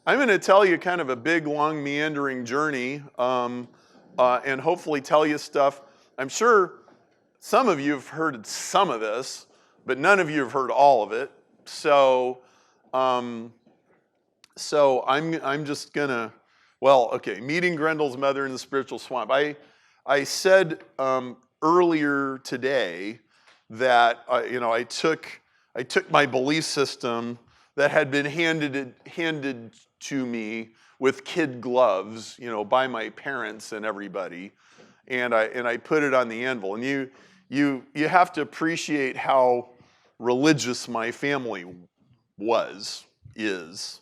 I'm going to tell you kind of a big, long, meandering journey, and hopefully tell you stuff. I'm sure some of you have heard some of this, but none of you have heard all of it. So I'm just gonna, well, okay. Meeting Grendel's mother in the spiritual swamp. I said earlier today that I took my belief system that had been handed to me with kid gloves, by my parents and everybody, and I put it on the anvil. And you have to appreciate how religious my family is.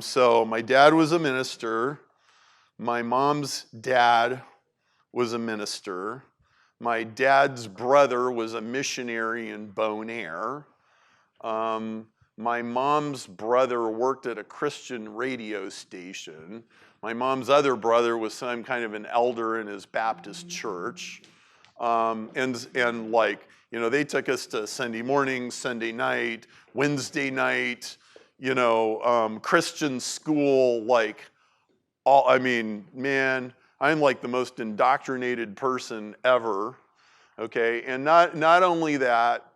So my dad was a minister. My mom's dad was a minister. My dad's brother was a missionary in Bonaire. My mom's brother worked at a Christian radio station. My mom's other brother was some kind of an elder in his Baptist church. They took us to Sunday morning, Sunday night, Wednesday night, Christian school, man, I'm like the most indoctrinated person ever, okay? And not only that,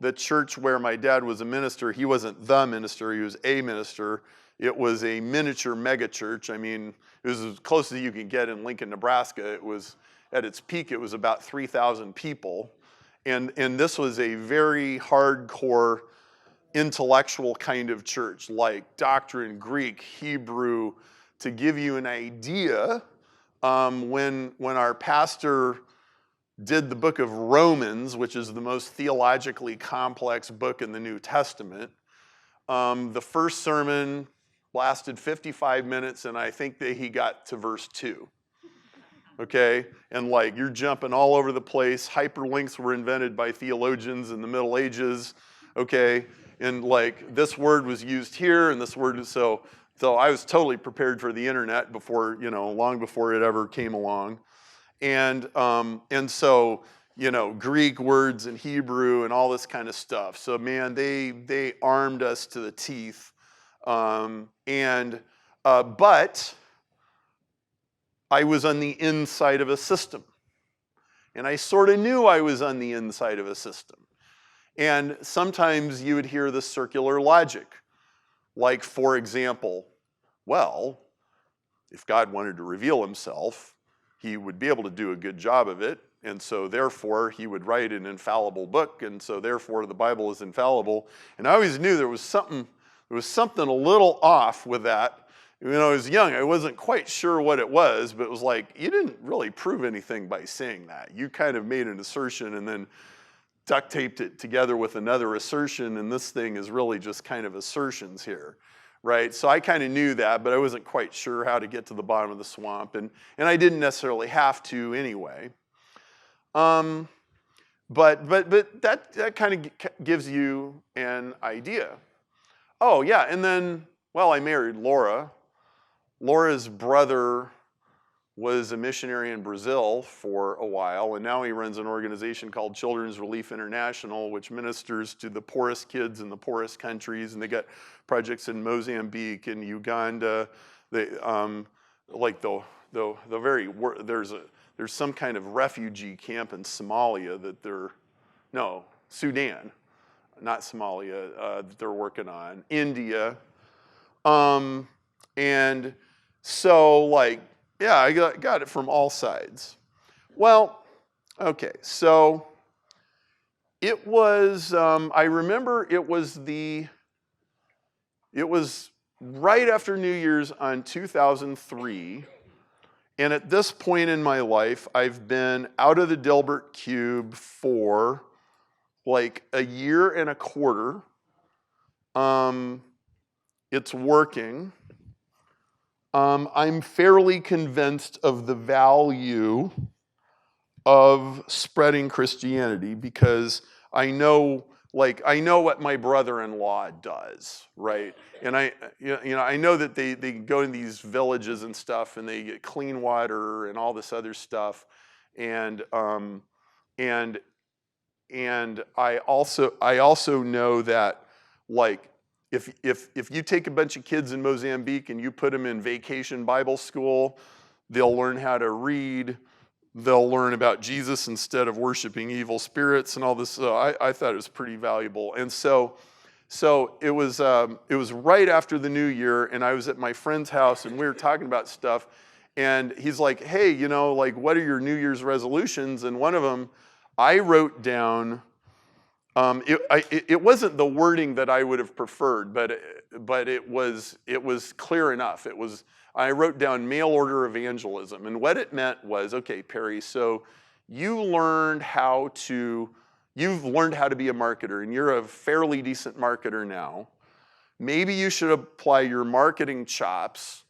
the church where my dad was a minister, he wasn't the minister, he was a minister. It was a miniature mega church. I mean, it was as close as you could get in Lincoln, Nebraska. It was, at its peak, it was about 3,000 people. And this was a very hardcore intellectual kind of church, like doctrine, Greek, Hebrew. To give you an idea, when our pastor did the book of Romans, which is the most theologically complex book in the New Testament, the first sermon lasted 55 minutes, and I think that he got to verse 2. Okay? And you're jumping all over the place. Hyperlinks were invented by theologians in the Middle Ages. Okay? And this word was used here, and this word, so I was totally prepared for the internet before, long before it ever came along. And so, Greek words and Hebrew and all this kind of stuff. So man, they armed us to the teeth. But I was on the inside of a system. And I sort of knew I was on the inside of a system. And sometimes you would hear the circular logic. Like, for example, well, if God wanted to reveal himself, he would be able to do a good job of it, and so therefore he would write an infallible book, and so therefore the Bible is infallible. And I always knew there was something a little off with that. When I was young, I wasn't quite sure what it was, but it was like, you didn't really prove anything by saying that. You kind of made an assertion and then duct taped it together with another assertion, and this thing is really just kind of assertions here, right? So I kind of knew that, but I wasn't quite sure how to get to the bottom of the swamp, and I didn't necessarily have to anyway. But that kind of gives you an idea. Oh yeah, and then, well, I married Laura. Laura's brother was a missionary in Brazil for a while, and now he runs an organization called Children's Relief International, which ministers to the poorest kids in the poorest countries, and they got projects in Mozambique and Uganda. There's some kind of refugee camp in Somalia Sudan, not Somalia, that they're working on. India, and so yeah, I got it from all sides. Well, okay, so it was, I remember it was right after New Year's on 2003, and at this point in my life, I've been out of the Dilbert Cube for a year and a quarter. It's working. I'm fairly convinced of the value of spreading Christianity because I know what my brother-in-law does, right? And I know that they go in these villages and stuff, and they get clean water and all this other stuff, and I also know that if you take a bunch of kids in Mozambique and you put them in vacation Bible school, they'll learn how to read. They'll learn about Jesus instead of worshiping evil spirits and all this. So I thought it was pretty valuable. And so it was right after the new year, and I was at my friend's house, and we were talking about stuff. And he's like, hey, you know, like, what are your New Year's resolutions? And one of them, I wrote down, it wasn't the wording that I would have preferred, but it was clear enough. I wrote down mail order evangelism. And what it meant was, okay, Perry, so you've learned how to be a marketer, and you're a fairly decent marketer now. Maybe you should apply your marketing chops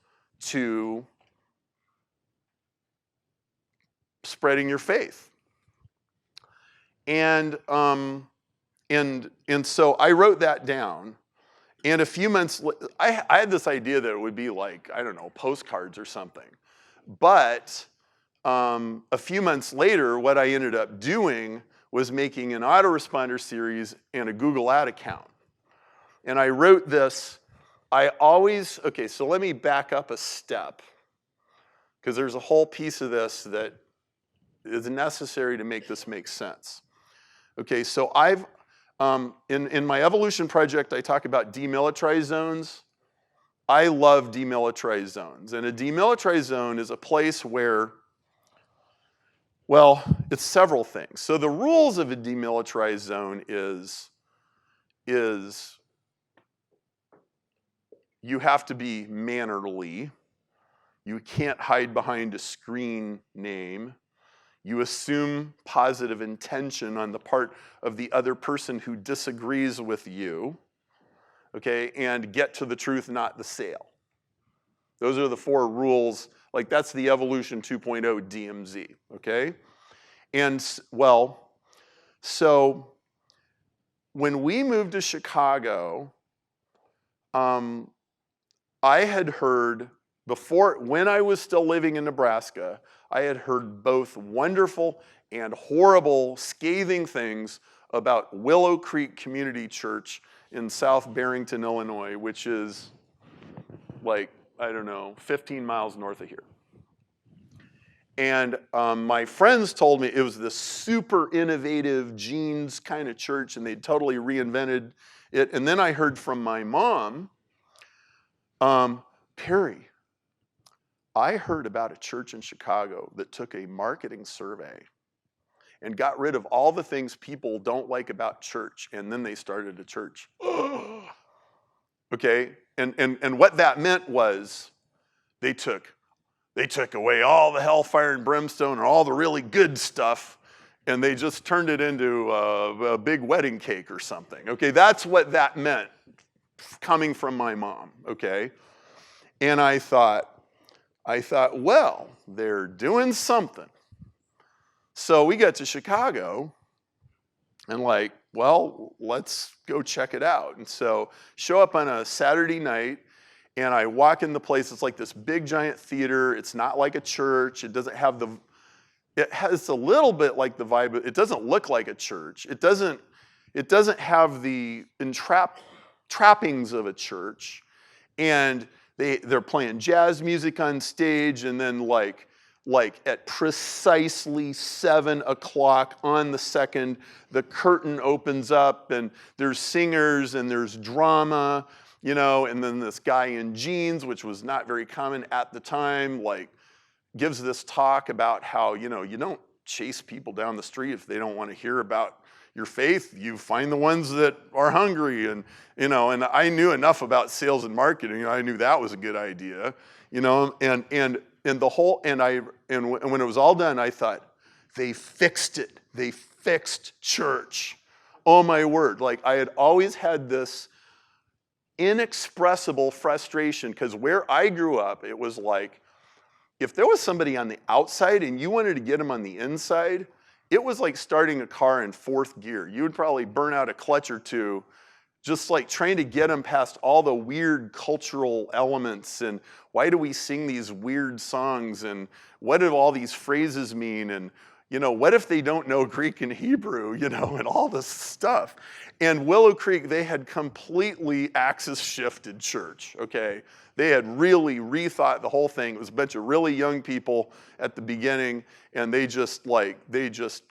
to spreading your faith. And so I wrote that down. And a few months, I had this idea that it would be like, I don't know, postcards or something. But a few months later, what I ended up doing was making an autoresponder series and a Google ad account. And I wrote this, okay, so let me back up a step, because there's a whole piece of this that is necessary to make this make sense. Okay, so in my evolution project, I talk about demilitarized zones. I love demilitarized zones. And a demilitarized zone is a place where, well, it's several things. So the rules of a demilitarized zone is you have to be mannerly. You can't hide behind a screen name. You assume positive intention on the part of the other person who disagrees with you, okay, and get to the truth, not the sale. Those are the 4 rules. Like, that's the Evolution 2.0 DMZ, okay? And, well, so when we moved to Chicago, I had heard when I was still living in Nebraska, I had heard both wonderful and horrible, scathing things about Willow Creek Community Church in South Barrington, Illinois, which is like, I don't know, 15 miles north of here. And my friends told me it was this super innovative jeans kind of church, and they'd totally reinvented it. And then I heard from my mom, Perry, I heard about a church in Chicago that took a marketing survey and got rid of all the things people don't like about church, and then they started a church. Okay, and what that meant was they took away all the hellfire and brimstone and all the really good stuff, and they just turned it into a big wedding cake or something. Okay, that's what that meant coming from my mom, okay? And I thought, well, they're doing something. So we got to Chicago and like, well, let's go check it out. And so show up on a Saturday night, and I walk in the place. It's like this big giant theater. It's not like a church. It doesn't have it has a little bit like the vibe. It doesn't look like a church. It doesn't have the trappings of a church. And they're playing jazz music on stage, and then like at precisely 7 o'clock on the second, the curtain opens up, and there's singers and there's drama, you know, and then this guy in jeans, which was not very common at the time, like gives this talk about how, you know, you don't chase people down the street if they don't want to hear about your faith. You find the ones that are hungry, and you know. And I knew enough about sales and marketing. You know, I knew that was a good idea. You know, and the whole and when it was all done, I thought they fixed it. They fixed church. Oh my word! Like I had always had this inexpressible frustration, because where I grew up, it was like if there was somebody on the outside and you wanted to get them on the inside, it was like starting a car in 4th gear. You would probably burn out a clutch or two, just like trying to get them past all the weird cultural elements, and why do we sing these weird songs, and what do all these phrases mean, and what if they don't know Greek and Hebrew, and all this stuff. And Willow Creek, they had completely axis shifted church, okay? They had really rethought the whole thing. It was a bunch of really young people at the beginning, and they just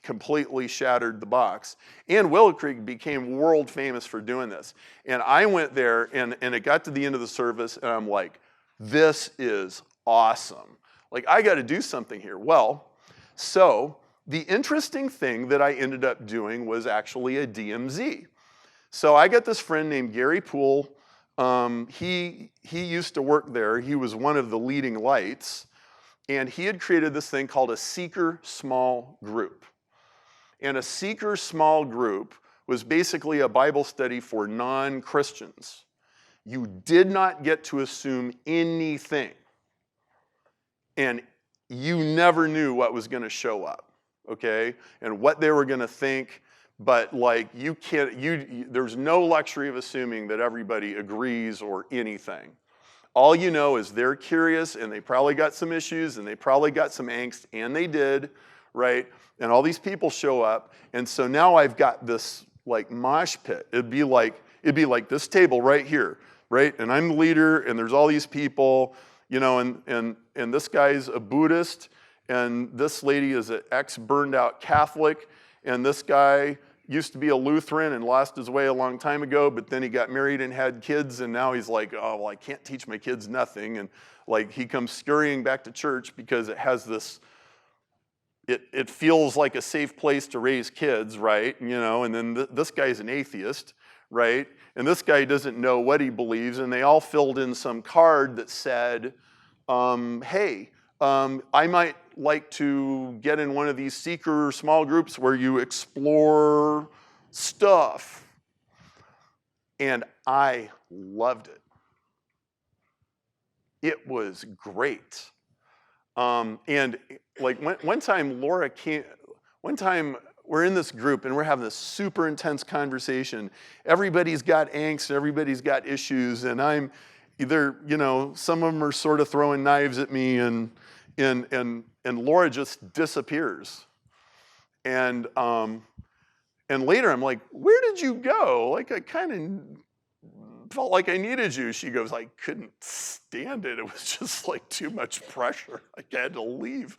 completely shattered the box. And Willow Creek became world famous for doing this. And I went there, and it got to the end of the service, and I'm like, this is awesome. Like, I got to do something here. Well, so the interesting thing that I ended up doing was actually a DMZ. So I got this friend named Gary Poole. He used to work there. He was one of the leading lights. And he had created this thing called a seeker small group. And a seeker small group was basically a Bible study for non-Christians. You did not get to assume anything. And you never knew what was going to show up, okay? And what they were going to think. But like there's no luxury of assuming that everybody agrees or anything. All you know is they're curious, and they probably got some issues, and they probably got some angst, and they did, right? And all these people show up, and so now I've got this like mosh pit. It'd be like this table right here, right? And I'm the leader, and there's all these people, and this guy's a Buddhist, and this lady is an ex-burned out Catholic. And this guy used to be a Lutheran and lost his way a long time ago, but then he got married and had kids, and now he's like, oh, well, I can't teach my kids nothing. And like he comes scurrying back to church because it has this, it feels like a safe place to raise kids, right? And then this guy's an atheist, right? And this guy doesn't know what he believes, and they all filled in some card that said, hey, I might like to get in one of these seeker small groups where you explore stuff. And I loved it. It was great. And like one time Laura came, we're in this group and we're having this super intense conversation. Everybody's got angst, everybody's got issues, and I'm either, some of them are sort of throwing knives at me, and Laura just disappears. And later I'm like, where did you go? Like, I kind of felt like I needed you. She goes, I couldn't stand it. It was just like too much pressure. Like I had to leave.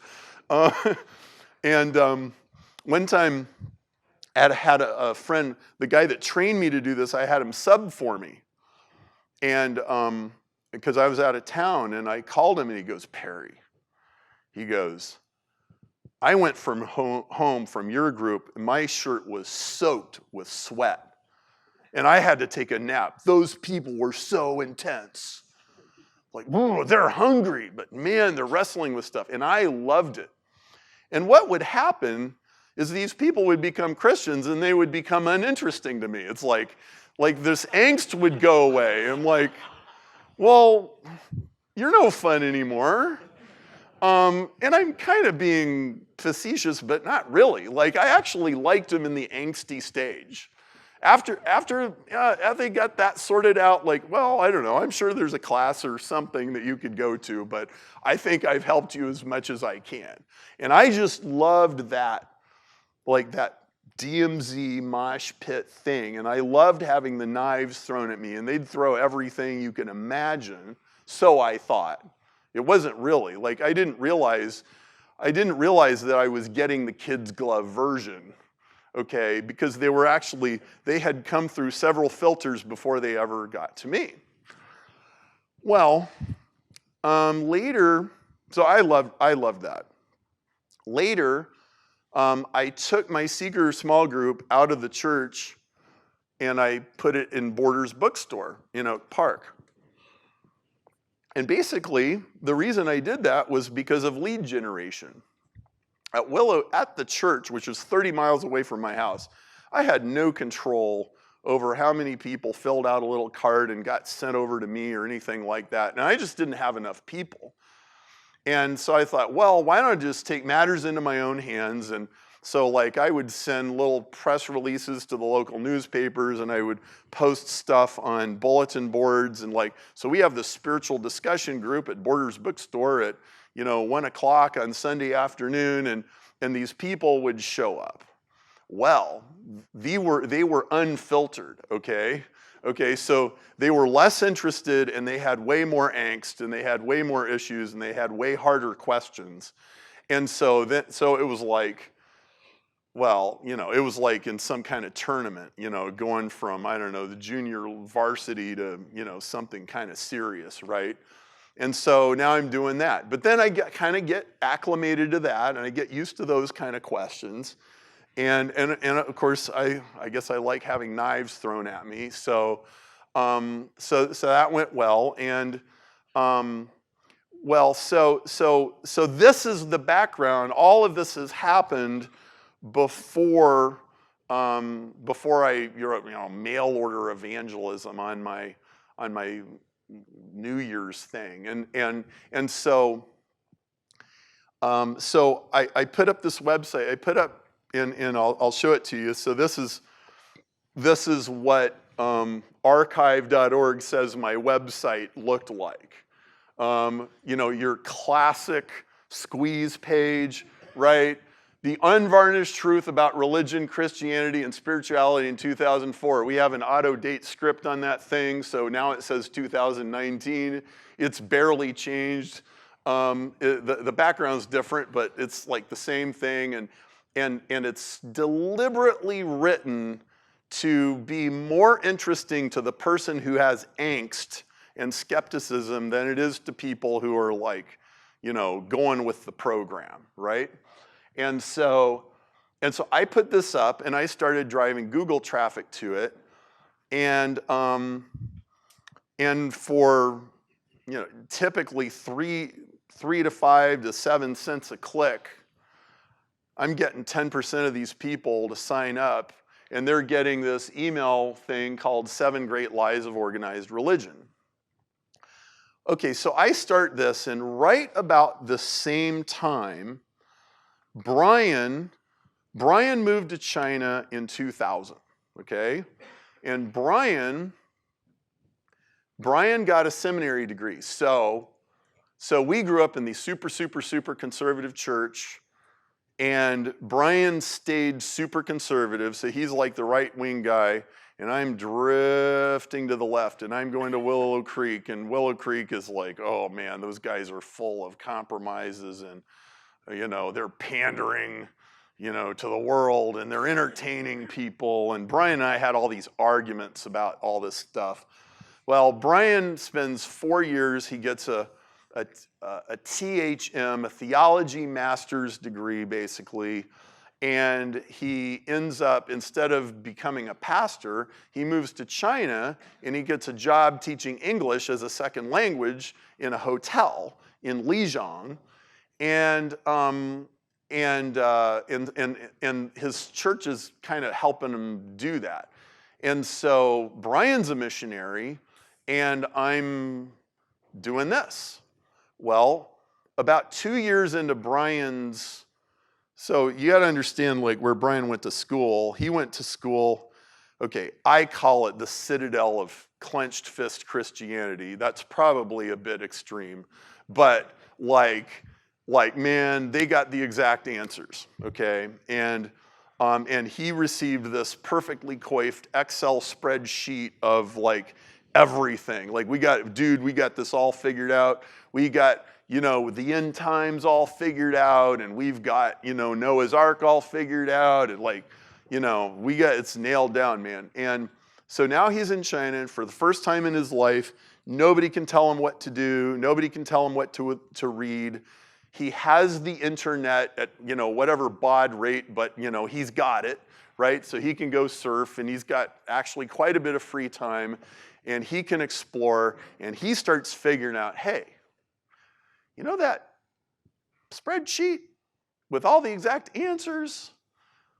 One time I had a friend, the guy that trained me to do this, I had him sub for me. And because I was out of town, and I called him, and he goes, Perry, he goes, I went from home from your group, and my shirt was soaked with sweat. And I had to take a nap. Those people were so intense. Like, whoa, they're hungry, but man, they're wrestling with stuff. And I loved it. And what would happen is these people would become Christians, and they would become uninteresting to me. It's like this angst would go away. I'm like, well, you're no fun anymore. And I'm kind of being facetious, but not really. Like, I actually liked him in the angsty stage. After they got that sorted out, like, well, I don't know. I'm sure there's a class or something that you could go to, but I think I've helped you as much as I can. And I just loved that, like that DMZ mosh pit thing. And I loved having the knives thrown at me, and they'd throw everything you can imagine. So I thought. It wasn't really. Like, I didn't realize that I was getting the kid's glove version, okay? Because they had come through several filters before they ever got to me. Well, later, so I loved that. Later, I took my seeker small group out of the church, and I put it in Borders bookstore in Oak Park. And basically, the reason I did that was because of lead generation. At Willow, at the church, which was 30 miles away from my house, I had no control over how many people filled out a little card and got sent over to me or anything like that. And I just didn't have enough people. And so I thought, well, why don't I just take matters into my own hands? And so like I would send little press releases to the local newspapers, and I would post stuff on bulletin boards, and like, so we have this spiritual discussion group at Borders Bookstore at 1 o'clock on Sunday afternoon, and these people would show up. Well, they were unfiltered, okay? Okay, so they were less interested, and they had way more angst, and they had way more issues, and they had way harder questions. And so it was like, well, it was like in some kind of tournament, going from, I don't know, the junior varsity to, something kind of serious, right? And so now I'm doing that. But then I kind of get acclimated to that, and I get used to those kind of questions. And of course, I guess I like having knives thrown at me. So that went well. And so this is the background. All of this has happened before I mail order evangelism on my New Year's thing. And so I put up this website. I put up, and I'll show it to you. So this is what archive.org says my website looked like. Your classic squeeze page, right? The unvarnished truth about religion, Christianity, and spirituality in 2004. We have an auto-date script on that thing, so now it says 2019. It's barely changed. The background's different, but it's like the same thing, and it's deliberately written to be more interesting to the person who has angst and skepticism than it is to people who are like, going with the program, right? And so I put this up, and I started driving Google traffic to it, and for typically 3 to 5 to 7 cents a click, I'm getting 10% of these people to sign up, and they're getting this email thing called 7 Great Lies of Organized Religion. Okay, so I start this, and right about the same time, Brian moved to China in 2000, okay? And Brian got a seminary degree. So we grew up in the super, super, super conservative church, and Brian stayed super conservative, so he's like the right-wing guy, and I'm drifting to the left, and I'm going to Willow Creek, and Willow Creek is like, oh man, those guys are full of compromises, and they're pandering, to the world, and they're entertaining people. And Brian and I had all these arguments about all this stuff. Well, Brian spends 4 years, he gets a THM, a theology master's degree, basically, and he ends up, instead of becoming a pastor, he moves to China, and he gets a job teaching English as a second language in a hotel in Lijiang. And his church is kind of helping him do that. And so Brian's a missionary, and I'm doing this. Well, about 2 years into Brian's, so you got to understand like where Brian went to school. He went to school, okay, I call it the citadel of clenched fist Christianity. That's probably a bit extreme, but like man, they got the exact answers, okay? And he received this perfectly coiffed Excel spreadsheet of like everything. Like we got this all figured out. We got, the end times all figured out, and we've got, Noah's Ark all figured out, and like, it's nailed down, man. And so now he's in China, and for the first time in his life, nobody can tell him what to do. Nobody can tell him what to read. He has the internet at, whatever baud rate, but, he's got it, right? So he can go surf, and he's got actually quite a bit of free time, and he can explore, and he starts figuring out, hey, that spreadsheet with all the exact answers,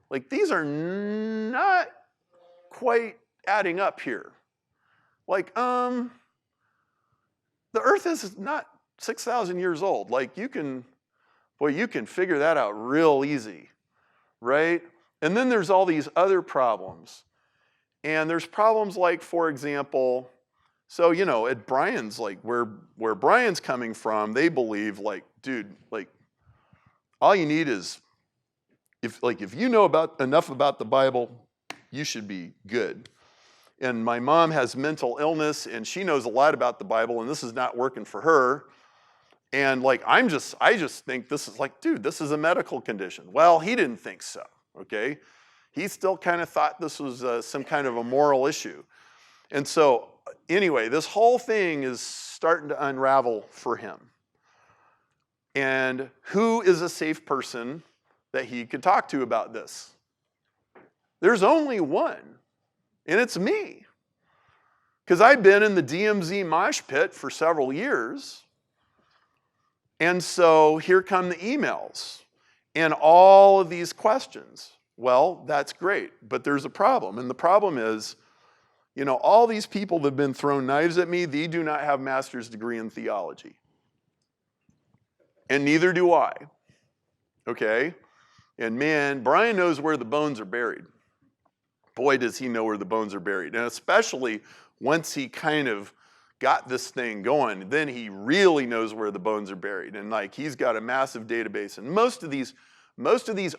like these are not quite adding up here. Like, the earth is not 6,000 years old. Like you can figure that out real easy, right? And then there's all these other problems. And there's problems like, for example, so, at Brian's, like where Brian's coming from, they believe like, dude, like all you need is if you know enough about the Bible, you should be good. And my mom has mental illness, and she knows a lot about the Bible, and this is not working for her. And like, I just think this is like, dude, this is a medical condition. Well, he didn't think so, okay? He still kind of thought this was some kind of a moral issue. And so, anyway, this whole thing is starting to unravel for him. And who is a safe person that he could talk to about this? There's only one, and it's me. Because I've been in the DMZ mosh pit for several years. And so here come the emails and all of these questions. Well, that's great, but there's a problem. And the problem is, you know, all these people that have been throwing knives at me, they do not have a master's degree in theology. And neither do I. Okay? And man, Brian knows where the bones are buried. Boy, does he know where the bones are buried. And especially once he kind of got this thing going, then he really knows where the bones are buried. And like, he's got a massive database. And most of these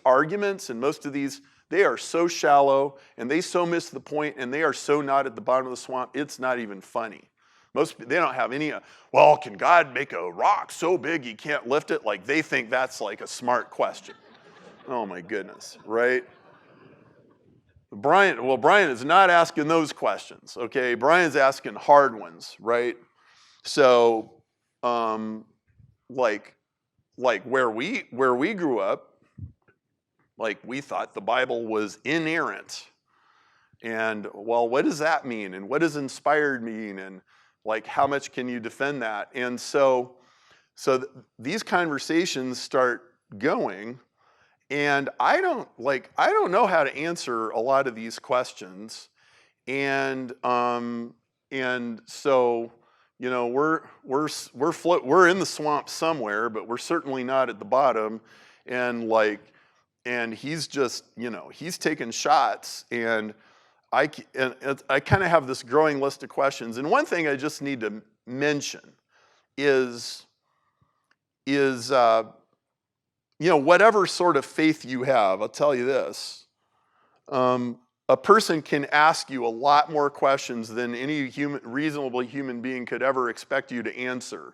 arguments and most of these, they are so shallow and they so miss the point and they are so not at the bottom of the swamp, it's not even funny. They don't have any, well, can God make a rock so big he can't lift it? Like, they think that's like a smart question. Oh my goodness, right? Brian is not asking those questions, okay? Brian's asking hard ones, right? So, like where we grew up, like, we thought the Bible was inerrant. And, well, what does that mean? And what does inspired mean? And, like, how much can you defend that? And so these conversations start going, and I don't know how to answer a lot of these questions. And so, you know, we're in the swamp somewhere, but we're certainly not at the bottom. And he's just, you know, he's taking shots, and I kind of have this growing list of questions. And one thing I just need to mention is you know, whatever sort of faith you have, I'll tell you this, a person can ask you a lot more questions than any reasonable human being could ever expect you to answer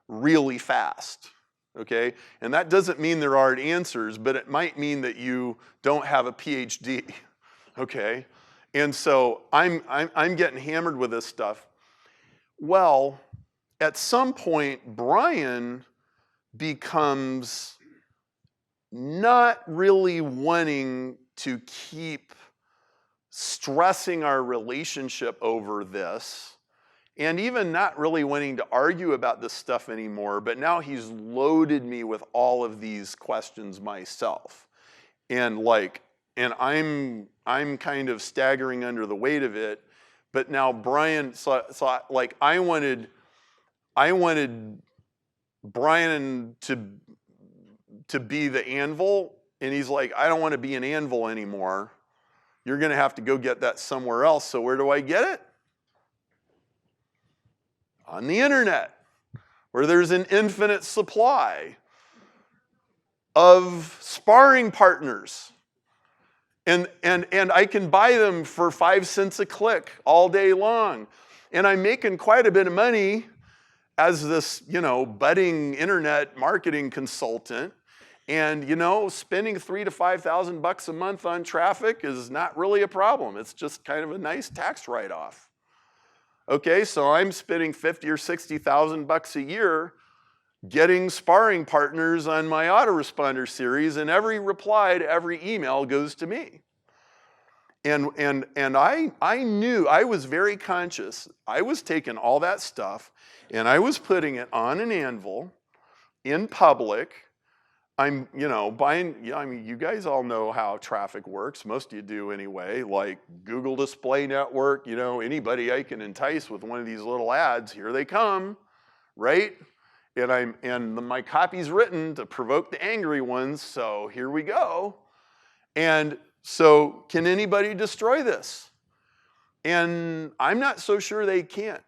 really fast. Okay? And that doesn't mean there aren't answers, but it might mean that you don't have a PhD. Okay? And so I'm getting hammered with this stuff. Well, at some point, Brian becomes not really wanting to keep stressing our relationship over this, and even not really wanting to argue about this stuff anymore, but now he's loaded me with all of these questions myself. And I'm kind of staggering under the weight of it, but now Brian, like, I wanted Brian to be the anvil, and he's like, I don't want to be an anvil anymore. You're going to have to go get that somewhere else. So where do I get it? On the internet, where there's an infinite supply of sparring partners. And I can buy them for 5 cents a click all day long. And I'm making quite a bit of money as this, you know, budding internet marketing consultant. And, you know, spending $3,000 to $5,000 a month on traffic is not really a problem. It's just kind of a nice tax write-off. Okay, so I'm spending $50,000 or $60,000 a year getting sparring partners on my autoresponder series, and every reply to every email goes to me. And I knew, I was very conscious. I was taking all that stuff and I was putting it on an anvil in public. I'm, you know, buying, I mean, you guys all know how traffic works. Most of you do anyway, like Google Display Network, you know, anybody I can entice with one of these little ads, here they come, right? And my copy's written to provoke the angry ones, so here we go. And so, can anybody destroy this? And I'm not so sure they can't.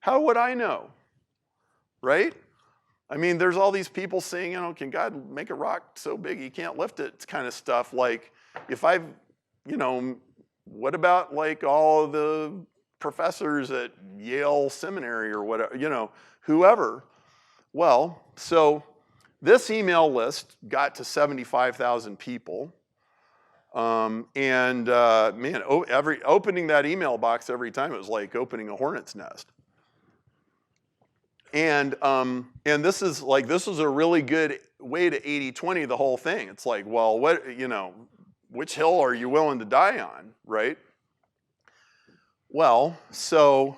How would I know, right? I mean, there's all these people saying, you know, can God make a rock so big he can't lift it kind of stuff. Like, if I've, you know, what about like all the professors at Yale Seminary or whatever, you know, whoever. Well, so this email list got to 75,000 people. Man, opening that email box every time, it was like opening a hornet's nest. And this is a really good way to 80-20 the whole thing. It's like, well, what, you know, which hill are you willing to die on, right? Well, so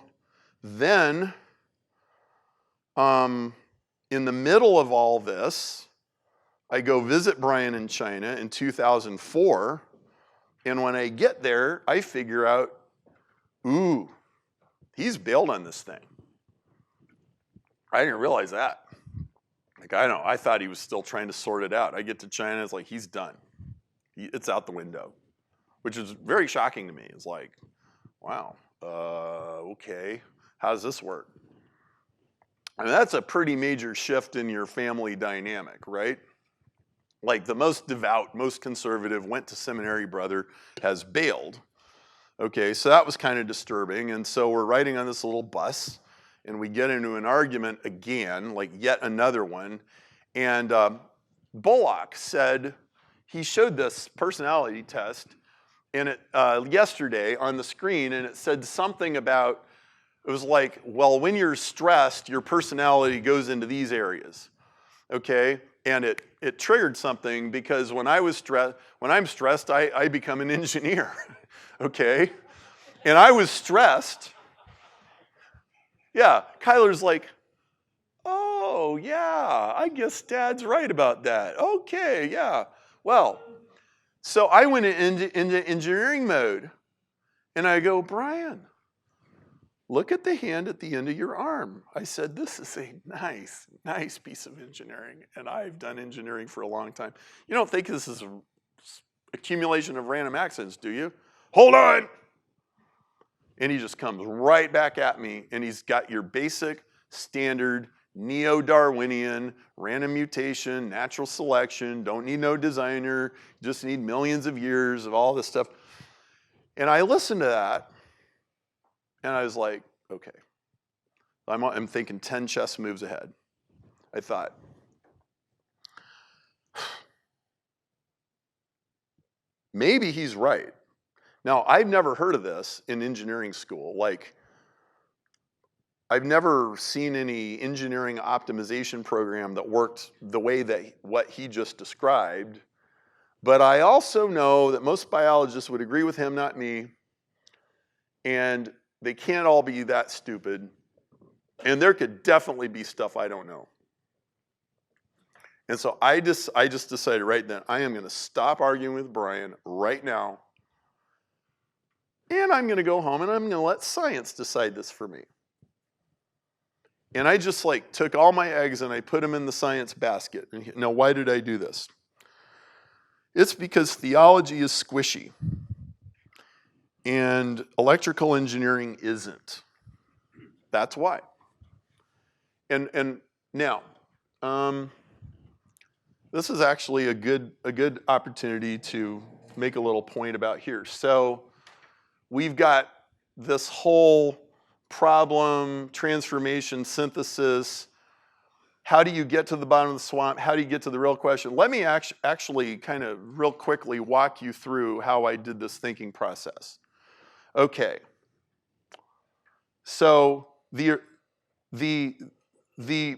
then, in the middle of all this, I go visit Brian in China in 2004, and when I get there, I figure out, ooh, he's bailed on this thing. I didn't realize that. Like, I thought he was still trying to sort it out. I get to China, it's like, he's done. It's out the window, which is very shocking to me. It's like, wow, okay, how does this work? I mean, that's a pretty major shift in your family dynamic, right? Like, the most devout, most conservative, went to seminary brother has bailed. Okay, so that was kind of disturbing. And so we're riding on this little bus, and we get into an argument again, like yet another one. And Bullock said, he showed this personality test, and it yesterday on the screen, and it said something about, it was like, well, when you're stressed, your personality goes into these areas, okay? And it triggered something, because when I'm stressed, I become an engineer, okay? And I was stressed. Yeah, Kyler's like, oh, yeah, I guess Dad's right about that. Okay, yeah. Well, so I went into engineering mode, and I go, Brian, look at the hand at the end of your arm. I said, this is a nice, nice piece of engineering, and I've done engineering for a long time. You don't think this is an accumulation of random accidents, do you? Hold on. And he just comes right back at me, and he's got your basic, standard, neo-Darwinian, random mutation, natural selection, don't need no designer, just need millions of years of all this stuff. And I listened to that, and I was like, okay. I'm thinking 10 chess moves ahead. I thought, maybe he's right. Now, I've never heard of this in engineering school. Like, I've never seen any engineering optimization program that worked the way that what he just described. But I also know that most biologists would agree with him, not me. And they can't all be that stupid. And there could definitely be stuff I don't know. And so I just decided right then, I am going to stop arguing with Brian right now. And I'm going to go home, and I'm going to let science decide this for me. And I just like took all my eggs and I put them in the science basket. Now, why did I do this? It's because theology is squishy, and electrical engineering isn't. That's why. And now, this is actually a good opportunity to make a little point about here. So we've got this whole problem, transformation, synthesis. How do you get to the bottom of the swamp? How do you get to the real question? Let me actually kind of real quickly walk you through how I did this thinking process. Okay. So the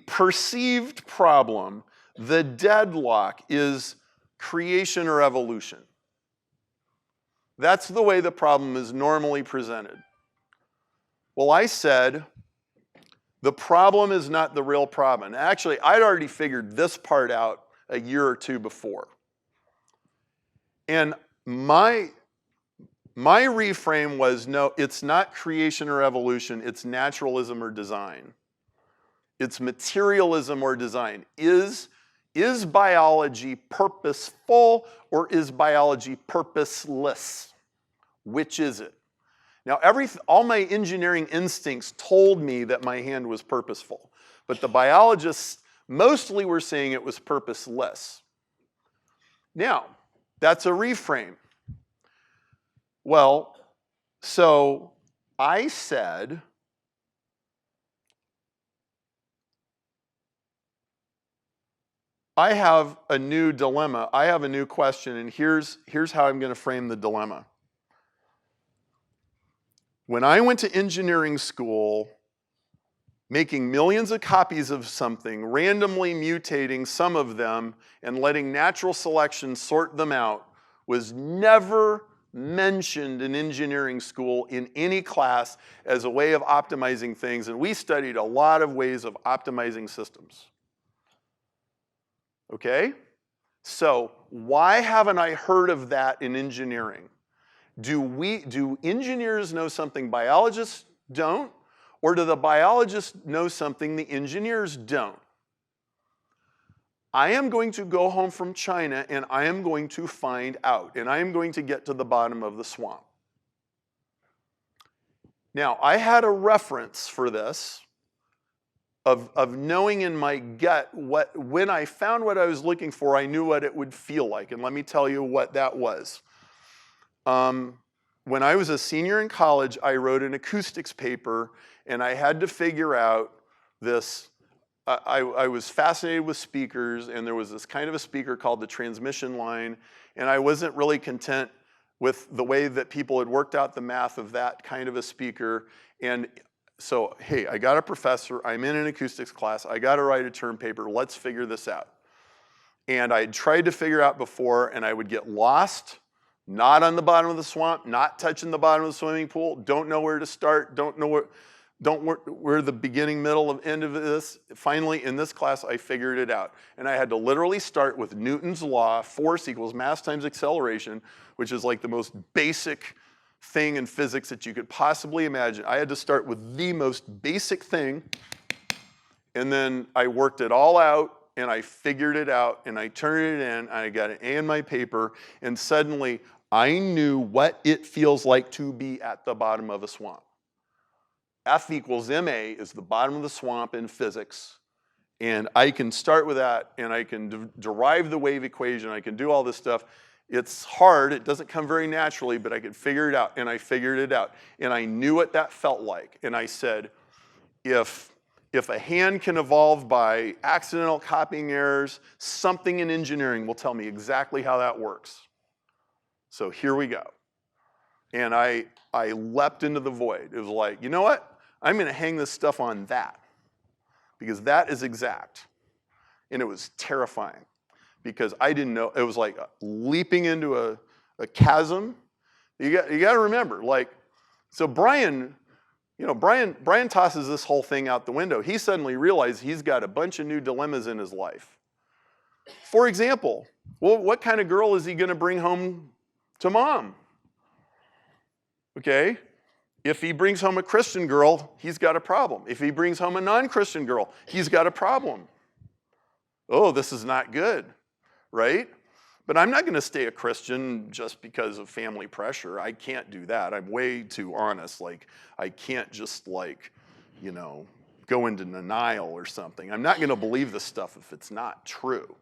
perceived problem, the deadlock, is creation or evolution. That's the way the problem is normally presented. Well, I said, the problem is not the real problem. Actually, I'd already figured this part out a year or two before. And my reframe was, no, it's not creation or evolution, it's naturalism or design. It's materialism or design. Is biology purposeful, or is biology purposeless? Which is it? Now, all my engineering instincts told me that my hand was purposeful, but the biologists Mostly we're saying it was purposeless. Now, that's a reframe. Well, so I said, I have a new dilemma. I have a new question, and here's how I'm going to frame the dilemma. When I went to engineering school, making millions of copies of something, randomly mutating some of them, and letting natural selection sort them out was never mentioned in engineering school in any class as a way of optimizing things, and we studied a lot of ways of optimizing systems. Okay? So why haven't I heard of that in engineering? Do engineers know something biologists don't? Or do the biologists know something the engineers don't? I am going to go home from China and I am going to find out, and I am going to get to the bottom of the swamp. Now, I had a reference for this of knowing in my gut when I found what I was looking for, I knew what it would feel like. And let me tell you what that was. When I was a senior in college, I wrote an acoustics paper, and I had to figure out this. I was fascinated with speakers, and there was this kind of a speaker called the transmission line, and I wasn't really content with the way that people had worked out the math of that kind of a speaker. And so, hey, I got a professor, I'm in an acoustics class, I got to write a term paper, let's figure this out. And I tried to figure out before, and I would get lost, not on the bottom of the swamp, not touching the bottom of the swimming pool, don't know where to start, don't know where the beginning, middle, and end of this. Finally, in this class, I figured it out. And I had to literally start with Newton's law, force equals mass times acceleration, which is like the most basic thing in physics that you could possibly imagine. I had to start with the most basic thing, and then I worked it all out, and I figured it out, and I turned it in, and I got an A in my paper, and suddenly I knew what it feels like to be at the bottom of a swamp. F equals ma is the bottom of the swamp in physics, and I can start with that, and I can derive the wave equation, I can do all this stuff. It's hard, it doesn't come very naturally, but I could figure it out, and I figured it out. And I knew what that felt like, and I said, if a hand can evolve by accidental copying errors, something in engineering will tell me exactly how that works. So here we go. And I leapt into the void. It was like, you know what? I'm going to hang this stuff on that, because that is exact. And it was terrifying, because I didn't know. It was like leaping into a chasm. You got to remember, like, so Brian tosses this whole thing out the window. He suddenly realized he's got a bunch of new dilemmas in his life. For example, well, what kind of girl is he going to bring home to mom? Okay? If he brings home a Christian girl, he's got a problem. If he brings home a non-Christian girl, he's got a problem. Oh, this is not good, right? But I'm not going to stay a Christian just because of family pressure. I can't do that. I'm way too honest. Like, I can't just go into denial or something. I'm not going to believe this stuff if it's not true.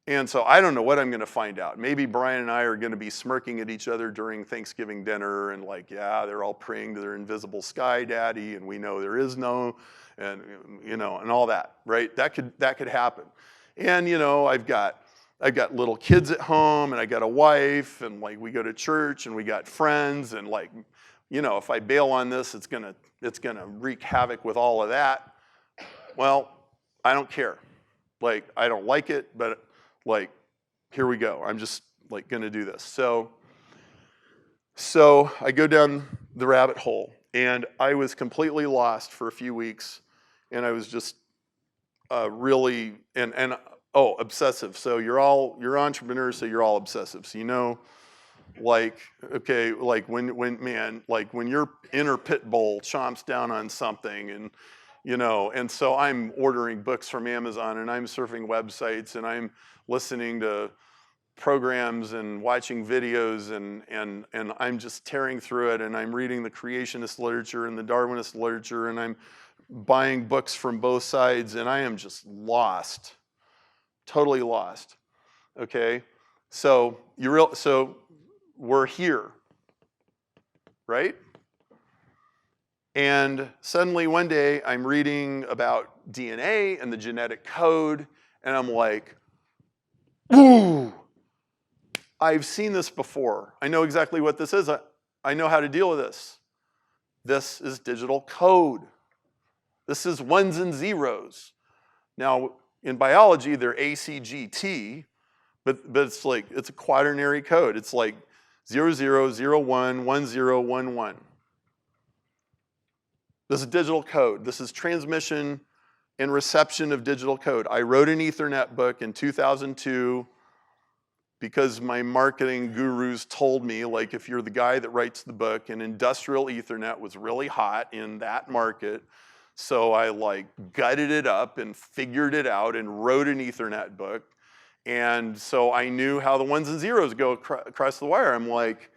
And so I don't know what I'm going to find out. Maybe Brian and I are going to be smirking at each other during Thanksgiving dinner and like, yeah, they're all praying to their invisible sky daddy, and we know there is no, and and all that, right? That could happen. And I've got little kids at home, and I got a wife, and like we go to church, and we got friends, and like, if I bail on this, it's gonna wreak havoc with all of that. Well, I don't care. Like, I don't like it, but like, here we go. I'm just like gonna do this. So I go down the rabbit hole, and I was completely lost for a few weeks, and I was just really obsessive. So you're entrepreneurs, so you're all obsessive. So like when your inner pit bull chomps down on something, and and so I'm ordering books from Amazon, and I'm surfing websites, and I'm listening to programs and watching videos, and I'm just tearing through it, and I'm reading the creationist literature and the Darwinist literature, and I'm buying books from both sides, and I am just lost, totally lost. Okay, so so we're here, right? And suddenly one day I'm reading about DNA and the genetic code, and I'm like, ooh, I've seen this before. I know exactly what this is. I know how to deal with this. This is digital code. This is ones and zeros. Now, in biology, they're ACGT, but it's like, it's a quaternary code. It's like 0001, 1011. This is digital code. This is transmission and reception of digital code. I wrote an Ethernet book in 2002 because my marketing gurus told me, like, if you're the guy that writes the book, and industrial Ethernet was really hot in that market. So I like gutted it up and figured it out and wrote an Ethernet book. And so I knew how the ones and zeros go across the wire. I'm like,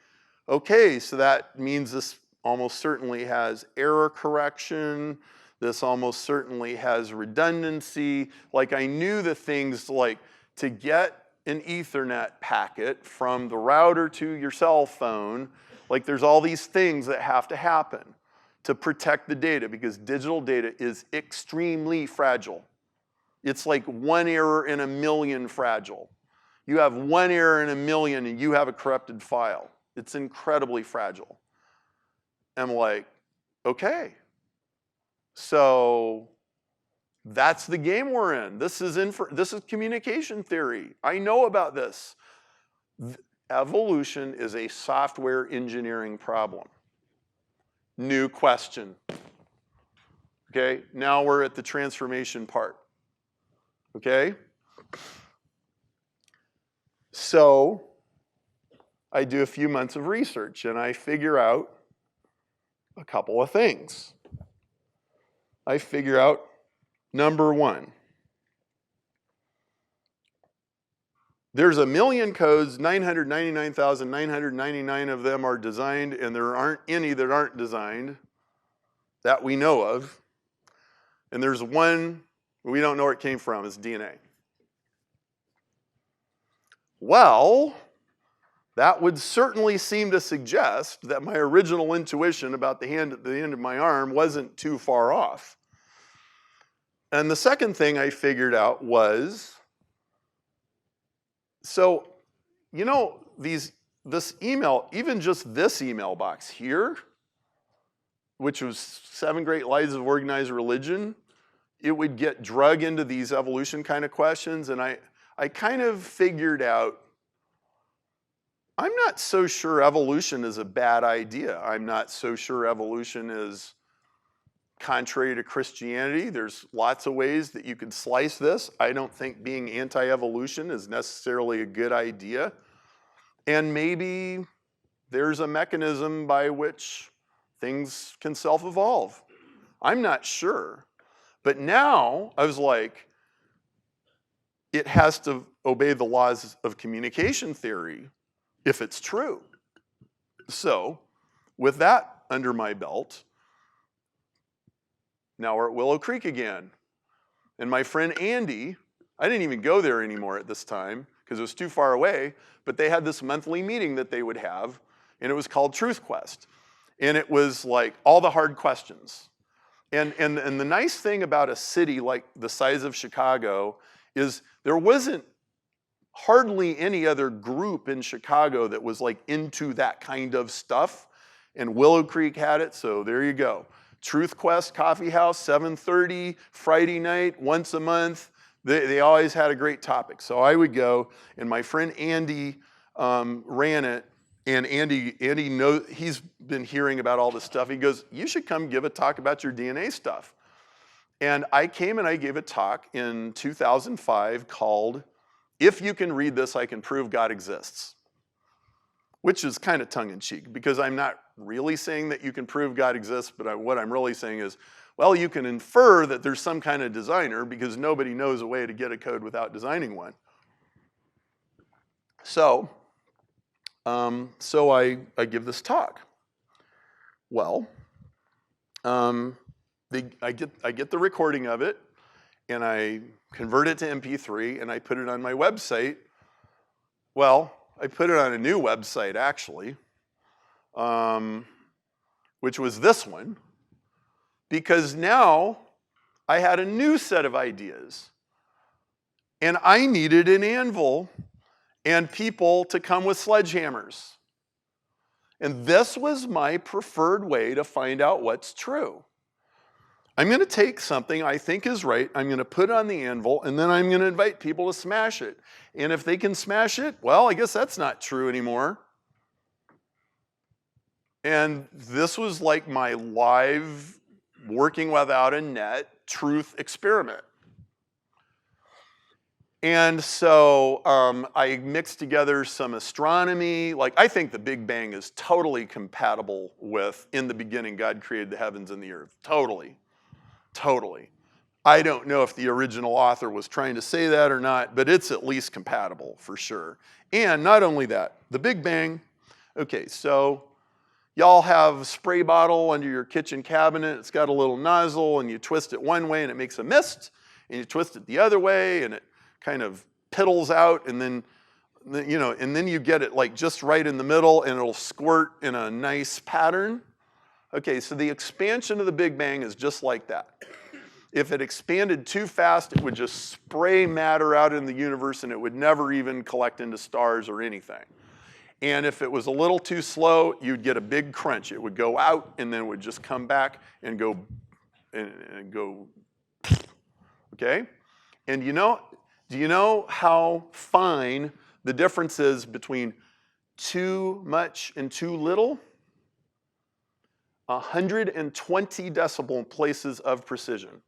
okay, so that means this almost certainly has error correction. This almost certainly has redundancy. Like, I knew the things, like, to get an Ethernet packet from the router to your cell phone, like, there's all these things that have to happen to protect the data, because digital data is extremely fragile. It's like 1 error in a million fragile. You have 1 error in a million and you have a corrupted file. It's incredibly fragile. I'm like, okay. So that's the game we're in. This is communication theory. I know about this. Evolution is a software engineering problem. New question. Okay, now we're at the transformation part. Okay? So I do a few months of research and I figure out a couple of things. I figure out, number one, there's a million codes, 999,999 of them are designed, and there aren't any that aren't designed that we know of. And there's one we don't know where it came from, it's DNA. Well, that would certainly seem to suggest that my original intuition about the hand at the end of my arm wasn't too far off. And the second thing I figured out was, so, you know, this email, even just this email box here, which was 7 Great Lies of Organized Religion, it would get drug into these evolution kind of questions, and I kind of figured out, I'm not so sure evolution is a bad idea. I'm not so sure evolution is contrary to Christianity. There's lots of ways that you could slice this. I don't think being anti-evolution is necessarily a good idea. And maybe there's a mechanism by which things can self-evolve. I'm not sure. But now I was like, it has to obey the laws of communication theory if it's true. So with that under my belt, now we're at Willow Creek again. And my friend Andy, I didn't even go there anymore at this time because it was too far away, but they had this monthly meeting that they would have, and it was called Truth Quest. And it was like all the hard questions. And the nice thing about a city like the size of Chicago is there wasn't hardly any other group in Chicago that was like into that kind of stuff. And Willow Creek had it, so there you go. Truth Quest Coffee House, 7:30, Friday night, once a month. They always had a great topic. So I would go, and my friend Andy ran it. And Andy knows, he's been hearing about all this stuff. He goes, you should come give a talk about your DNA stuff. And I came and I gave a talk in 2005 called, If You Can Read This, I Can Prove God Exists. Which is kind of tongue-in-cheek, because I'm not really saying that you can prove God exists, but what I'm really saying is, well, you can infer that there's some kind of designer, because nobody knows a way to get a code without designing one. So I give this talk. Well, I get the recording of it, and I convert it to MP3, and I put it on my website. Well, I put it on a new website, actually, which was this one, because now I had a new set of ideas. And I needed an anvil and people to come with sledgehammers. And this was my preferred way to find out what's true. I'm going to take something I think is right, I'm going to put it on the anvil, and then I'm going to invite people to smash it. And if they can smash it, well, I guess that's not true anymore. And this was like my live, working without a net, truth experiment. And so I mixed together some astronomy. Like, I think the Big Bang is totally compatible with, in the beginning, God created the heavens and the earth. Totally. Totally. I don't know if the original author was trying to say that or not, but it's at least compatible for sure. And not only that, the Big Bang, okay, so y'all have a spray bottle under your kitchen cabinet. It's got a little nozzle, and you twist it one way and it makes a mist, and you twist it the other way and it kind of piddles out, and then, you know, and then you get it like just right in the middle, and it'll squirt in a nice pattern. Okay, so the expansion of the Big Bang is just like that. If it expanded too fast, it would just spray matter out in the universe, and it would never even collect into stars or anything. And if it was a little too slow, you'd get a big crunch. It would go out, and then it would just come back and go, okay? And do you know how fine the difference is between too much and too little? 120 decimal places of precision.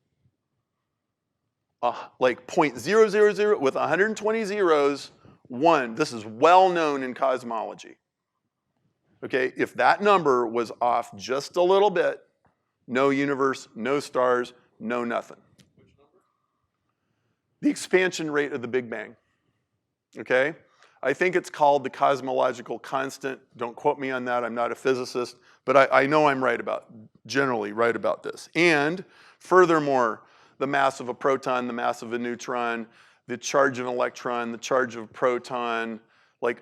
Like 0.000 with 120 zeros, 1. This is well known in cosmology. Okay, if that number was off just a little bit, no universe, no stars, no nothing. The expansion rate of the Big Bang, okay? I think it's called the cosmological constant. Don't quote me on that, I'm not a physicist, but I know I'm generally right about this. And furthermore, the mass of a proton, the mass of a neutron, the charge of an electron, the charge of a proton, like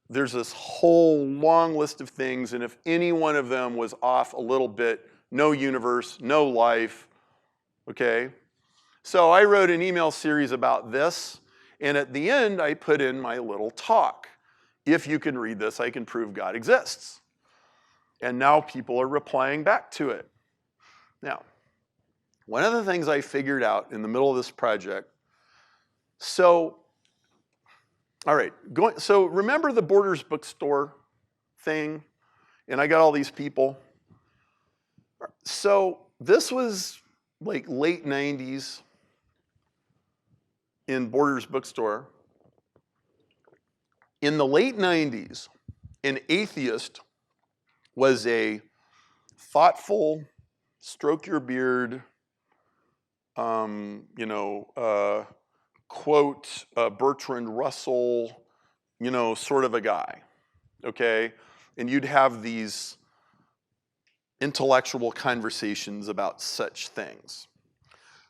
there's this whole long list of things, and if any one of them was off a little bit, no universe, no life, okay? So I wrote an email series about this, and at the end I put in my little talk. If you can read this, I can prove God exists. And now people are replying back to it. Now, one of the things I figured out in the middle of this project, so, all right, so remember the Borders bookstore thing? And I got all these people. So this was like late 90s. In Borders bookstore. In the late 90s, an atheist was a thoughtful, stroke your beard, quote Bertrand Russell, sort of a guy, okay? And you'd have these intellectual conversations about such things.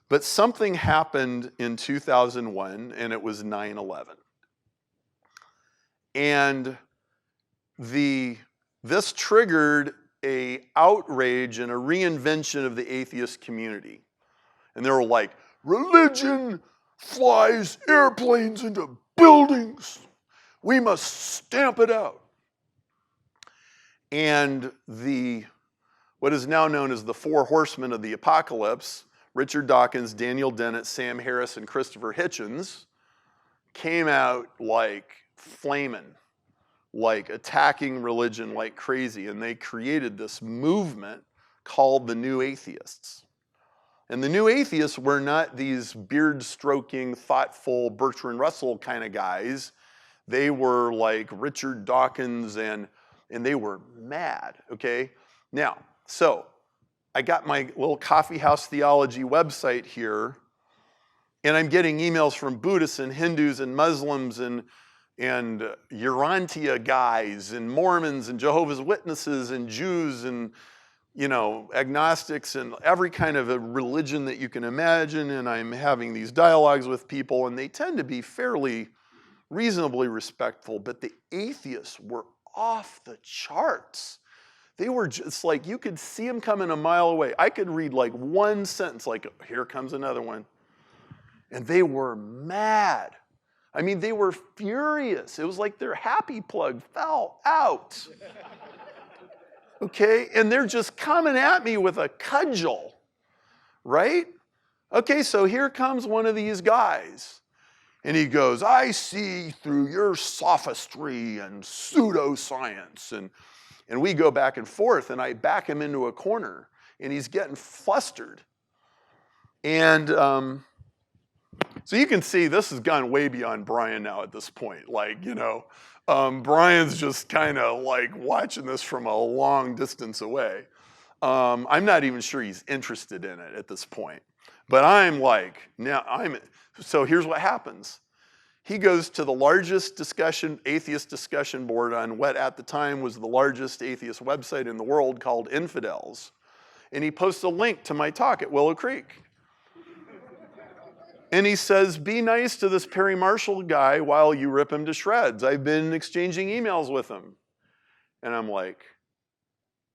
But something happened in 2001, and it was 9/11. And this triggered an outrage and a reinvention of the atheist community. And they were like, religion flies airplanes into buildings. We must stamp it out. And what is now known as the Four Horsemen of the Apocalypse, Richard Dawkins, Daniel Dennett, Sam Harris, and Christopher Hitchens, came out like flaming, like attacking religion like crazy, and they created this movement called the New Atheists. And the New Atheists were not these beard-stroking, thoughtful Bertrand Russell kind of guys. They were like Richard Dawkins, and they were mad, okay? Now, so I got my little coffee house theology website here, and I'm getting emails from Buddhists and Hindus and Muslims and Urantia guys and Mormons and Jehovah's Witnesses and Jews and agnostics and every kind of a religion that you can imagine, and I'm having these dialogues with people, and they tend to be fairly reasonably respectful, but the atheists were off the charts. They were just like, you could see them coming a mile away. I could read like one sentence, like, here comes another one. And they were mad. I mean, they were furious. It was like their happy plug fell out. Okay, and they're just coming at me with a cudgel, right? Okay, so here comes one of these guys. And he goes, I see through your sophistry and pseudoscience. And we go back and forth, and I back him into a corner, and he's getting flustered. And so you can see this has gone way beyond Brian now at this point. Like, Brian's just kind of like watching this from a long distance away. I'm not even sure he's interested in it at this point. But I'm like, so here's what happens. He goes to the largest atheist discussion board on what at the time was the largest atheist website in the world called Infidels. And he posts a link to my talk at Willow Creek. And he says, be nice to this Perry Marshall guy while you rip him to shreds. I've been exchanging emails with him. And I'm like,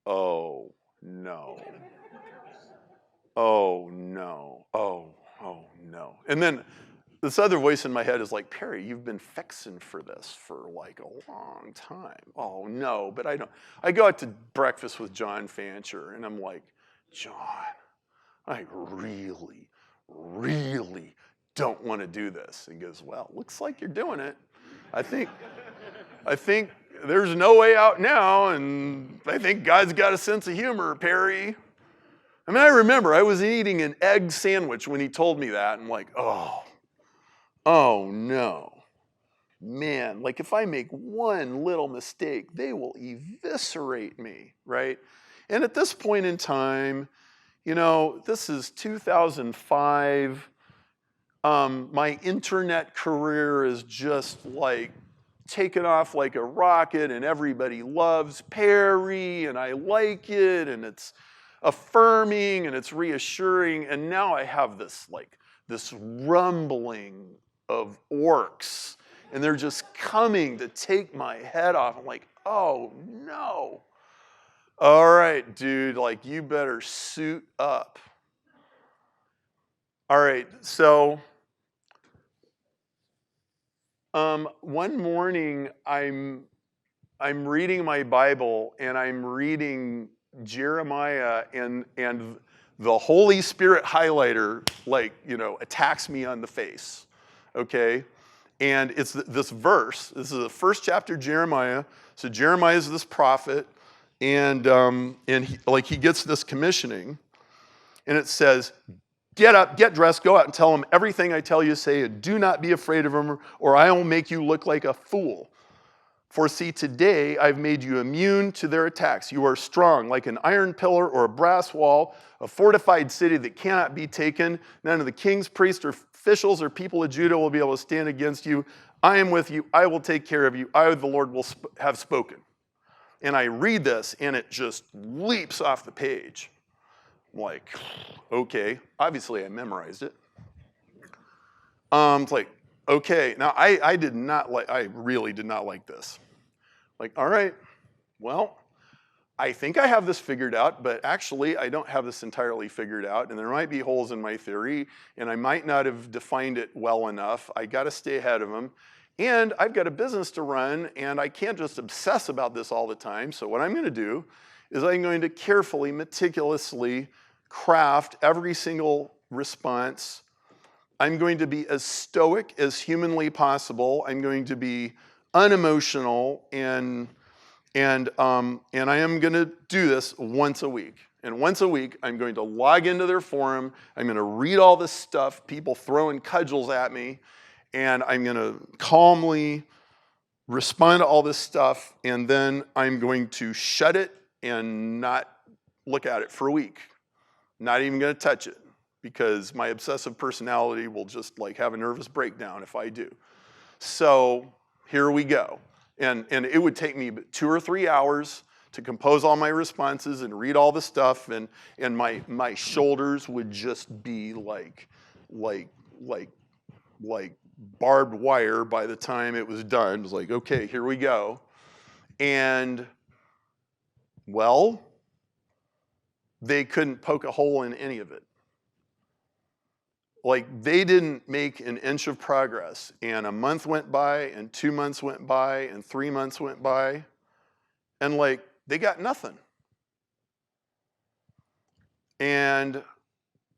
oh, no. Oh, no. Oh, no. And then this other voice in my head is like, Perry, you've been fixing for this for like a long time. Oh, no, but I don't. I go out to breakfast with John Fancher, and I'm like, John, I really, really don't want to do this. And he goes, well, looks like you're doing it. I think there's no way out now, and I think God's got a sense of humor, Perry. I mean, I remember I was eating an egg sandwich when he told me that, and I'm like, oh no. Man, like if I make one little mistake, they will eviscerate me, right? And at this point in time, this is 2005. My internet career is just like taken off like a rocket, and everybody loves Perry, and I like it, and it's affirming, and it's reassuring. And now I have this rumbling of orcs, and they're just coming to take my head off. I'm like, oh no. All right, dude, like you better suit up. All right, so one morning I'm reading my Bible, and I'm reading Jeremiah, and the Holy Spirit highlighter attacks me on the face. Okay, and it's this verse. This is the first chapter of Jeremiah. So Jeremiah is this prophet, and he gets this commissioning, and it says, get up, get dressed, go out and tell them everything I tell you to say, and do not be afraid of them, or I will make you look like a fool. For see, today I've made you immune to their attacks. You are strong, like an iron pillar or a brass wall, a fortified city that cannot be taken. None of the kings, priests, or officials or people of Judah will be able to stand against you. I am with you. I will take care of you. I, the Lord, will have spoken. And I read this, and it just leaps off the page. I'm like, okay. Obviously, I memorized it. It's like, okay. Now, I really did not like this. Like, all right, well, I think I have this figured out, but actually I don't have this entirely figured out, and there might be holes in my theory, and I might not have defined it well enough. I got to stay ahead of them, and I've got a business to run, and I can't just obsess about this all the time. So what I'm going to do is I'm going to carefully, meticulously craft every single response. I'm going to be as stoic as humanly possible. I'm going to be unemotional, and I am going to do this once a week. And once a week, I'm going to log into their forum. I'm going to read all this stuff, people throwing cudgels at me, and I'm going to calmly respond to all this stuff, and then I'm going to shut it and not look at it for a week. Not even going to touch it, because my obsessive personality will just like have a nervous breakdown if I do. So here we go. And it would take me 2 or 3 hours to compose all my responses and read all the stuff, and my shoulders would just be like barbed wire by the time it was done. It was like, okay, here we go. And, well, they couldn't poke a hole in any of it. Like, they didn't make an inch of progress. And a month went by, and 2 months went by, and 3 months went by. And, like, they got nothing. And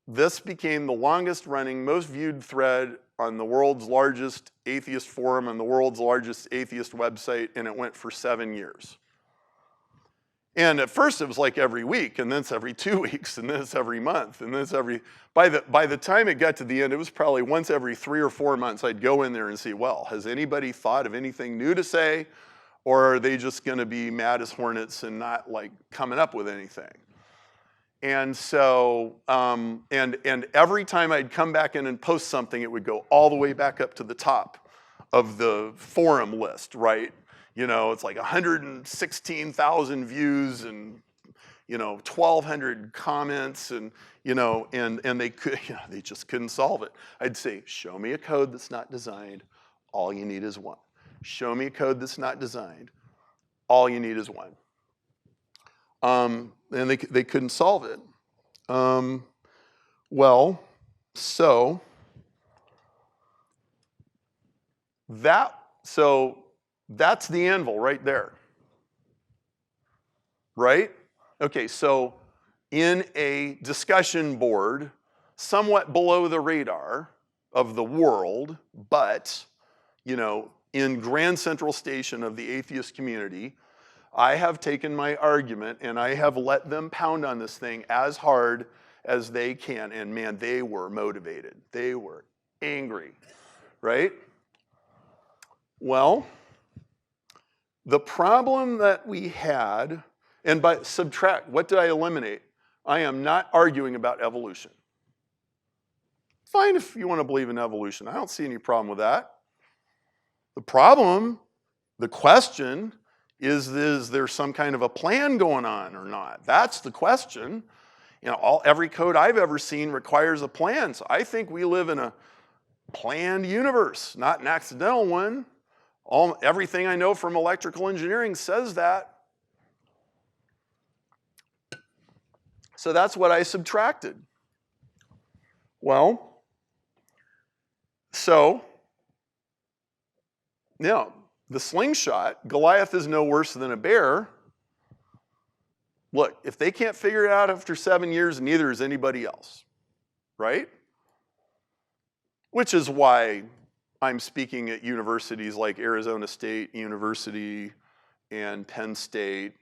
this became the longest running, most viewed thread on the world's largest atheist forum, on the world's largest atheist website, and it went for 7 years. And at first it was like every week, and then it's every 2 weeks, and then it's every month, and then it's every, by the time it got to the end, it was probably once every 3 or 4 months I'd go in there and see, well, has anybody thought of anything new to say, or are they just gonna be mad as hornets and not like coming up with anything? And so, and every time I'd come back in and post something, it would go all the way back up to the top of the forum list, right? You know, it's like 116,000 views and, you know, 1,200 comments, and, you know, and they could, you know, they just couldn't solve it. I'd say, show me a code that's not designed. All you need is one. Show me a code that's not designed. All you need is one. And they couldn't solve it. Well, so that's the anvil right there, right? Okay, so in a discussion board, somewhat below the radar of the world, but, you know, in Grand Central Station of the atheist community, I have taken my argument and I have let them pound on this thing as hard as they can. And man, they were motivated. They were angry, right? Well, the problem that we had, and by subtract, what did I eliminate? I am not arguing about evolution. Fine if you want to believe in evolution. I don't see any problem with that. The problem, the question, is there some kind of a plan going on or not? That's the question. You know, every code I've ever seen requires a plan. So I think we live in a planned universe, not an accidental one. Everything I know from electrical engineering says that. So that's what I subtracted. Well, so, you know, the slingshot, Goliath is no worse than a bear. Look, if they can't figure it out after 7 years, neither is anybody else, right? Which is why I'm speaking at universities like Arizona State University and Penn State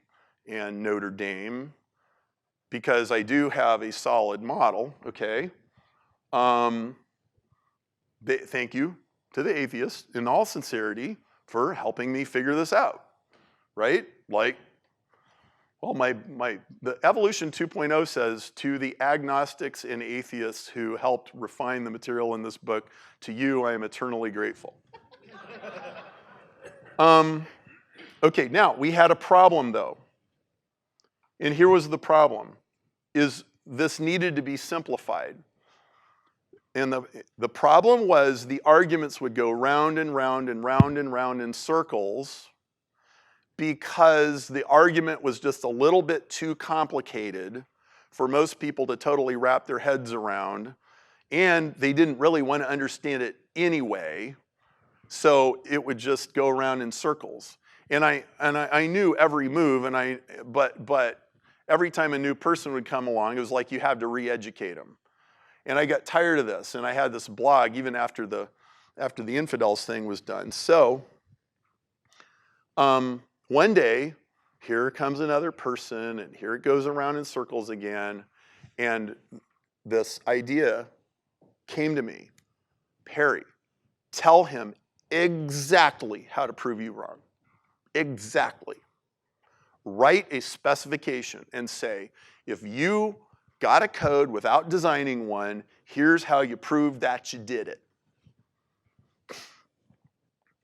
and Notre Dame, because I do have a solid model, okay? Thank you to the atheists, in all sincerity, for helping me figure this out, right? Like, well, the Evolution 2.0 says, to the agnostics and atheists who helped refine the material in this book, to you I am eternally grateful. Okay, now, we had a problem though. And here was the problem, is this needed to be simplified. And the problem was the arguments would go round and round and round and round in circles because the argument was just a little bit too complicated for most people to totally wrap their heads around, and they didn't really want to understand it anyway, so it would just go around in circles. And I knew every move, but every time a new person would come along, it was like you had to re-educate them. And I got tired of this, and I had this blog even after the infidels thing was done. So one day, here comes another person, and here it goes around in circles again, and this idea came to me. Perry, tell him exactly how to prove you wrong. Exactly. Write a specification and say, if you got a code without designing one, here's how you prove that you did it.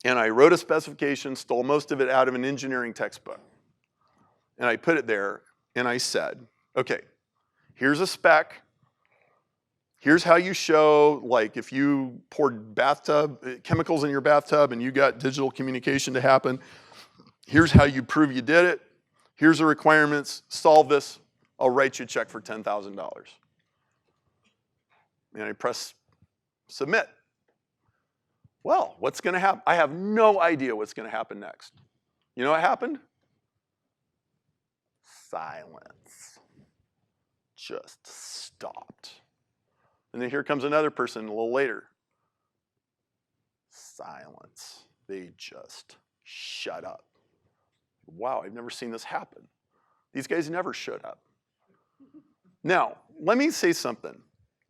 And I wrote a specification, stole most of it out of an engineering textbook. and I put it there, and I said, okay, here's a spec. Here's how you show, like, if you poured chemicals in your bathtub and you got digital communication to happen, here's how you prove you did it. Here's the requirements. Solve this. I'll write you a check for $10,000. And I press submit. Well, what's going to happen? I have no idea what's going to happen next. You know what happened? Silence. Just stopped. And then here comes another person a little later. Silence. They just shut up. Wow, I've never seen this happen. These guys never shut up. Now, let me say something.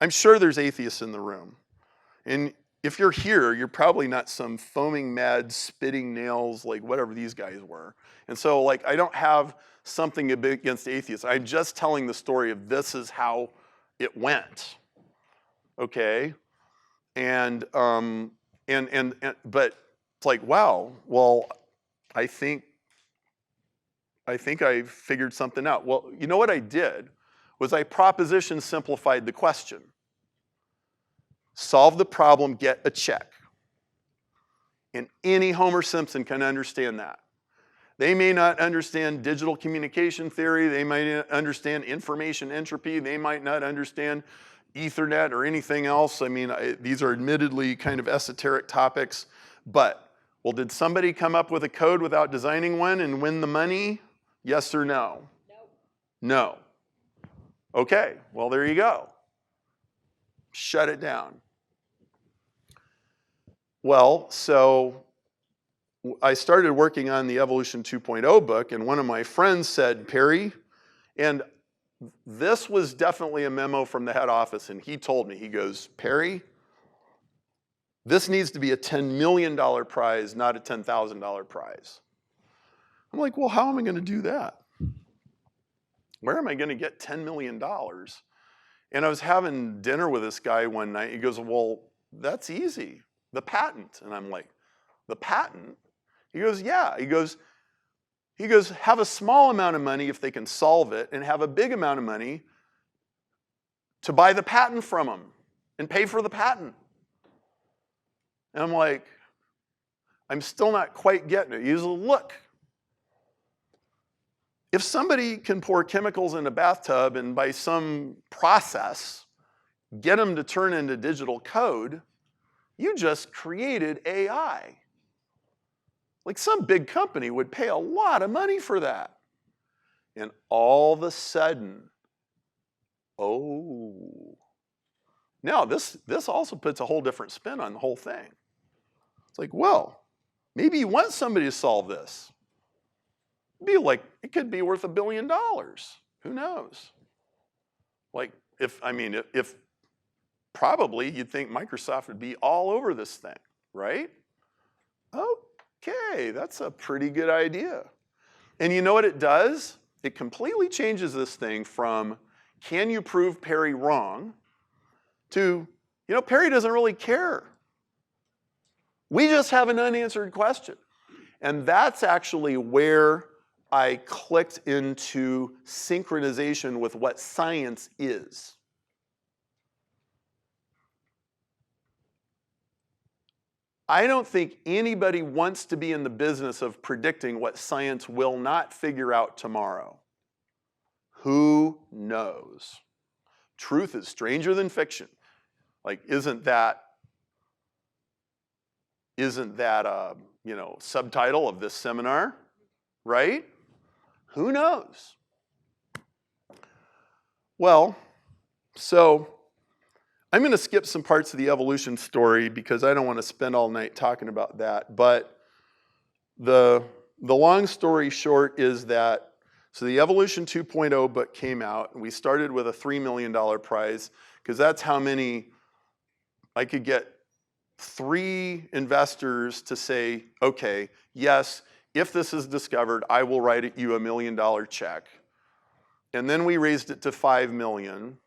I'm sure there's atheists in the room. And if you're here, you're probably not some foaming mad, spitting nails, like whatever these guys were. And so, like, I don't have something against atheists. I'm just telling the story of this is how it went. Okay? But it's like, wow, well, I think I figured something out. Well, you know what I did was I proposition simplified the question. Solve the problem, get a check. And any Homer Simpson can understand that. They may not understand digital communication theory. They might not understand information entropy. They might not understand Ethernet or anything else. I mean, these are admittedly kind of esoteric topics. But, well, did somebody come up with a code without designing one and win the money? Yes or no? No. Okay, well, there you go. Shut it down. Well, so I started working on the Evolution 2.0 book, and one of my friends said, Perry, and this was definitely a memo from the head office, and he told me, he goes, Perry, this needs to be a $10 million prize, not a $10,000 prize. I'm like, well, how am I going to do that? Where am I going to get $10 million? And I was having dinner with this guy one night. He goes, well, that's easy. The patent. And I'm like, the patent? He goes, yeah. He goes, have a small amount of money if they can solve it, and have a big amount of money to buy the patent from them and pay for the patent. And I'm like, I'm still not quite getting it. He goes, look, if somebody can pour chemicals in a bathtub and by some process get them to turn into digital code, you just created AI. Like some big company would pay a lot of money for that. And all of a sudden, oh. Now this also puts a whole different spin on the whole thing. It's like, well, maybe you want somebody to solve this. It could be worth $1 billion. Who knows? Like, if probably you'd think Microsoft would be all over this thing, right? Okay, that's a pretty good idea. And you know what it does? It completely changes this thing from, can you prove Perry wrong, to, Perry doesn't really care. We just have an unanswered question. And that's actually where I clicked into synchronization with what science is. I don't think anybody wants to be in the business of predicting what science will not figure out tomorrow. Who knows? Truth is stranger than fiction. Like, isn't that a, subtitle of this seminar, right? Who knows? Well, so I'm going to skip some parts of the evolution story because I don't want to spend all night talking about that. But the long story short is that, so the Evolution 2.0 book came out, and we started with a $3 million prize because that's how many I could get 3 investors to say, okay, yes, if this is discovered, I will write you $1 million check. And then we raised it to $5 million.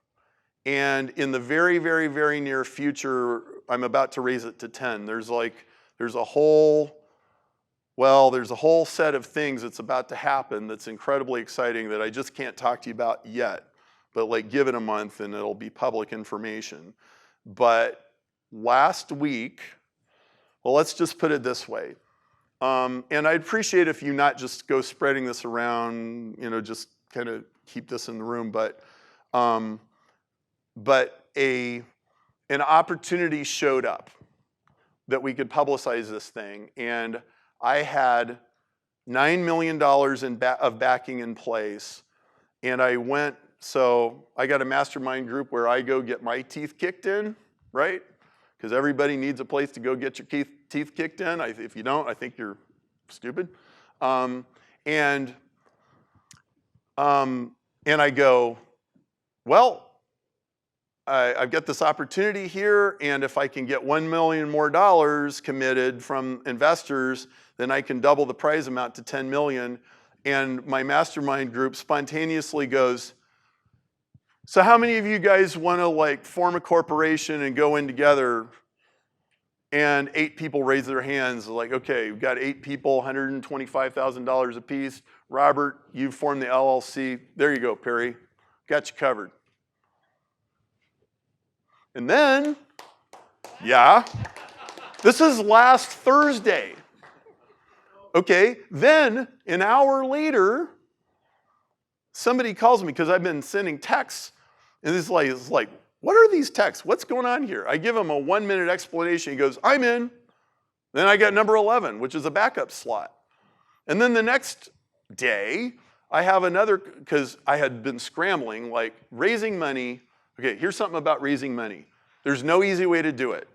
And in the very, very, very near future, I'm about to raise it to 10. There's a whole Well, there's a whole set of things that's about to happen that's incredibly exciting that I just can't talk to you about yet. But like, give it a month and it'll be public information. But last week, well, let's just put it this way. And I'd appreciate if you not just go spreading this around, just kind of keep this in the room, but an opportunity showed up that we could publicize this thing, and I had $9 million of backing in place, and I got a mastermind group where I go get my teeth kicked in, right? Because everybody needs a place to go get your teeth kicked in. If you don't, I think you're stupid. And I go, well, I've got this opportunity here, and if I can get $1 million more committed from investors, then I can double the prize amount to $10 million. And my mastermind group spontaneously goes, so how many of you guys want to form a corporation and go in together? And 8 people raise their hands, like, okay, we've got 8 people, $125,000 a piece. Robert, you've formed the LLC. There you go, Perry. Got you covered. And then, this is last Thursday. Okay, then an hour later, somebody calls me because I've been sending texts. And it's like, what are these texts? What's going on here? I give him a 1-minute explanation. He goes, I'm in. Then I got number 11, which is a backup slot. And then the next day, I have another, because I had been scrambling, raising money. Okay, here's something about raising money. There's no easy way to do it.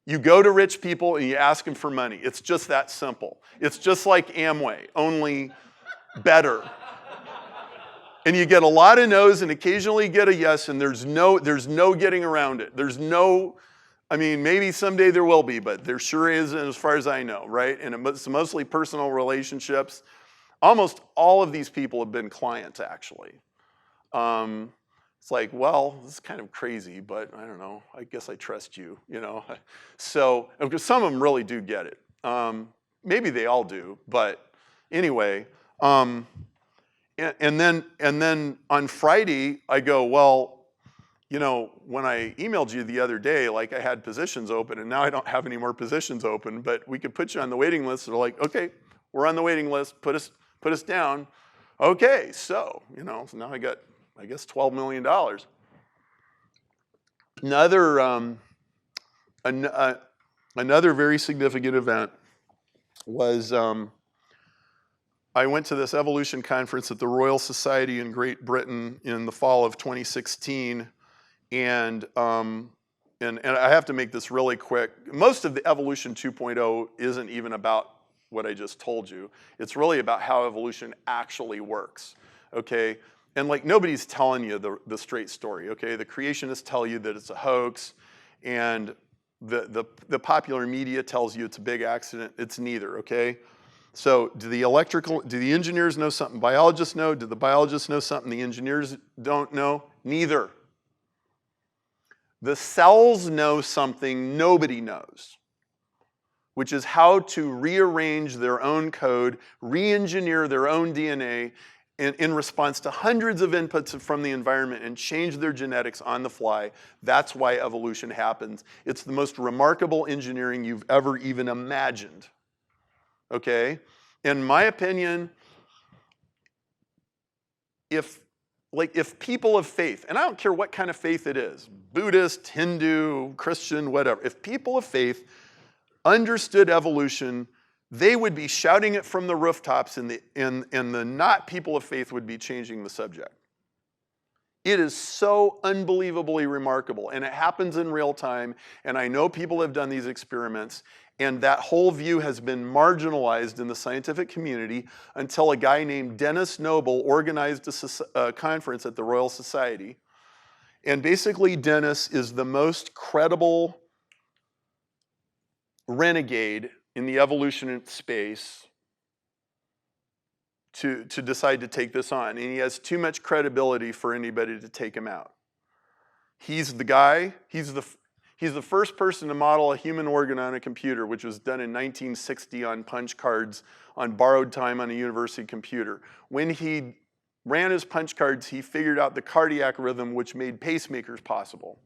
You go to rich people and you ask them for money. It's just that simple. It's just like Amway, only better. And you get a lot of no's and occasionally get a yes, and there's no getting around it. Maybe someday there will be, but there sure isn't as far as I know, right? And it's mostly personal relationships. Almost all of these people have been clients, actually. It's like, well, this is kind of crazy, but I don't know. I guess I trust you, So, because some of them really do get it. Maybe they all do, but anyway. And then on Friday, I go, well, when I emailed you the other day, I had positions open, and now I don't have any more positions open, but we could put you on the waiting list. They're like, okay, we're on the waiting list. Put us down. Okay, so so now I got, I guess, $12 million. Another very significant event was. I went to this evolution conference at the Royal Society in Great Britain in the fall of 2016, and I have to make this really quick. Most of the Evolution 2.0 isn't even about what I just told you. It's really about how evolution actually works, okay? And nobody's telling you the straight story, okay? The creationists tell you that it's a hoax, and the popular media tells you it's a big accident. It's neither, okay? So do the engineers know something biologists know? Do the biologists know something the engineers don't know? Neither. The cells know something nobody knows, which is how to rearrange their own code, re-engineer their own DNA in response to hundreds of inputs from the environment and change their genetics on the fly. That's why evolution happens. It's the most remarkable engineering you've ever even imagined. Okay? In my opinion, if people of faith, and I don't care what kind of faith it is, Buddhist, Hindu, Christian, whatever, if people of faith understood evolution, they would be shouting it from the rooftops, and the not people of faith would be changing the subject. It is so unbelievably remarkable, and it happens in real time, and I know people have done these experiments, and that whole view has been marginalized in the scientific community until a guy named Dennis Noble organized a conference at the Royal Society. And basically, Dennis is the most credible renegade in the evolution space to decide to take this on. And he has too much credibility for anybody to take him out. He's the guy, he's He's the first person to model a human organ on a computer, which was done in 1960 on punch cards on borrowed time on a university computer. When he ran his punch cards, he figured out the cardiac rhythm, which made pacemakers possible.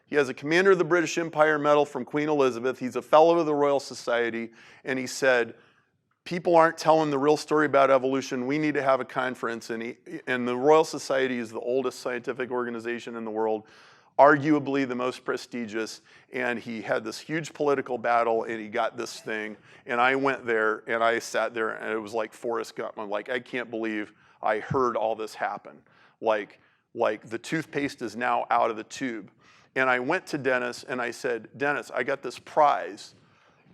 He has a Commander of the British Empire medal from Queen Elizabeth. He's a fellow of the Royal Society, and he said, people aren't telling the real story about evolution. We need to have a conference, and the Royal Society is the oldest scientific organization in the world, arguably the most prestigious, and he had this huge political battle, and he got this thing, and I went there, and I sat there, and it was like Forrest Gump. I'm like, I can't believe I heard all this happen. Like the toothpaste is now out of the tube. And I went to Dennis, and I said, Dennis, I got this prize,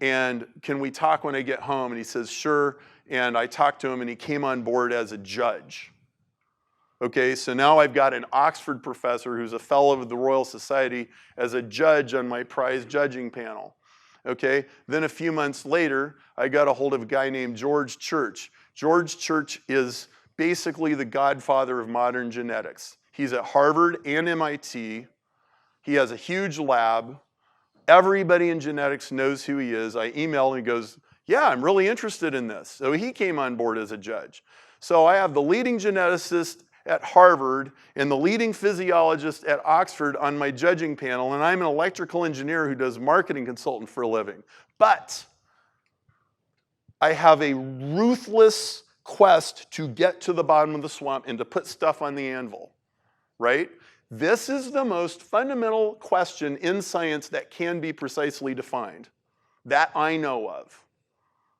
and can we talk when I get home? And he says, sure, and I talked to him, and he came on board as a judge. Okay, so now I've got an Oxford professor who's a fellow of the Royal Society as a judge on my prize judging panel. Okay, then a few months later, I got a hold of a guy named George Church. George Church is basically the godfather of modern genetics. He's at Harvard and MIT. He has a huge lab. Everybody in genetics knows who he is. I emailed him, he goes, yeah, I'm really interested in this. So he came on board as a judge. So I have the leading geneticist at Harvard and the leading physiologist at Oxford on my judging panel, and I'm an electrical engineer who does marketing consultant for a living. But I have a ruthless quest to get to the bottom of the swamp and to put stuff on the anvil, right? This is the most fundamental question in science that can be precisely defined, that I know of,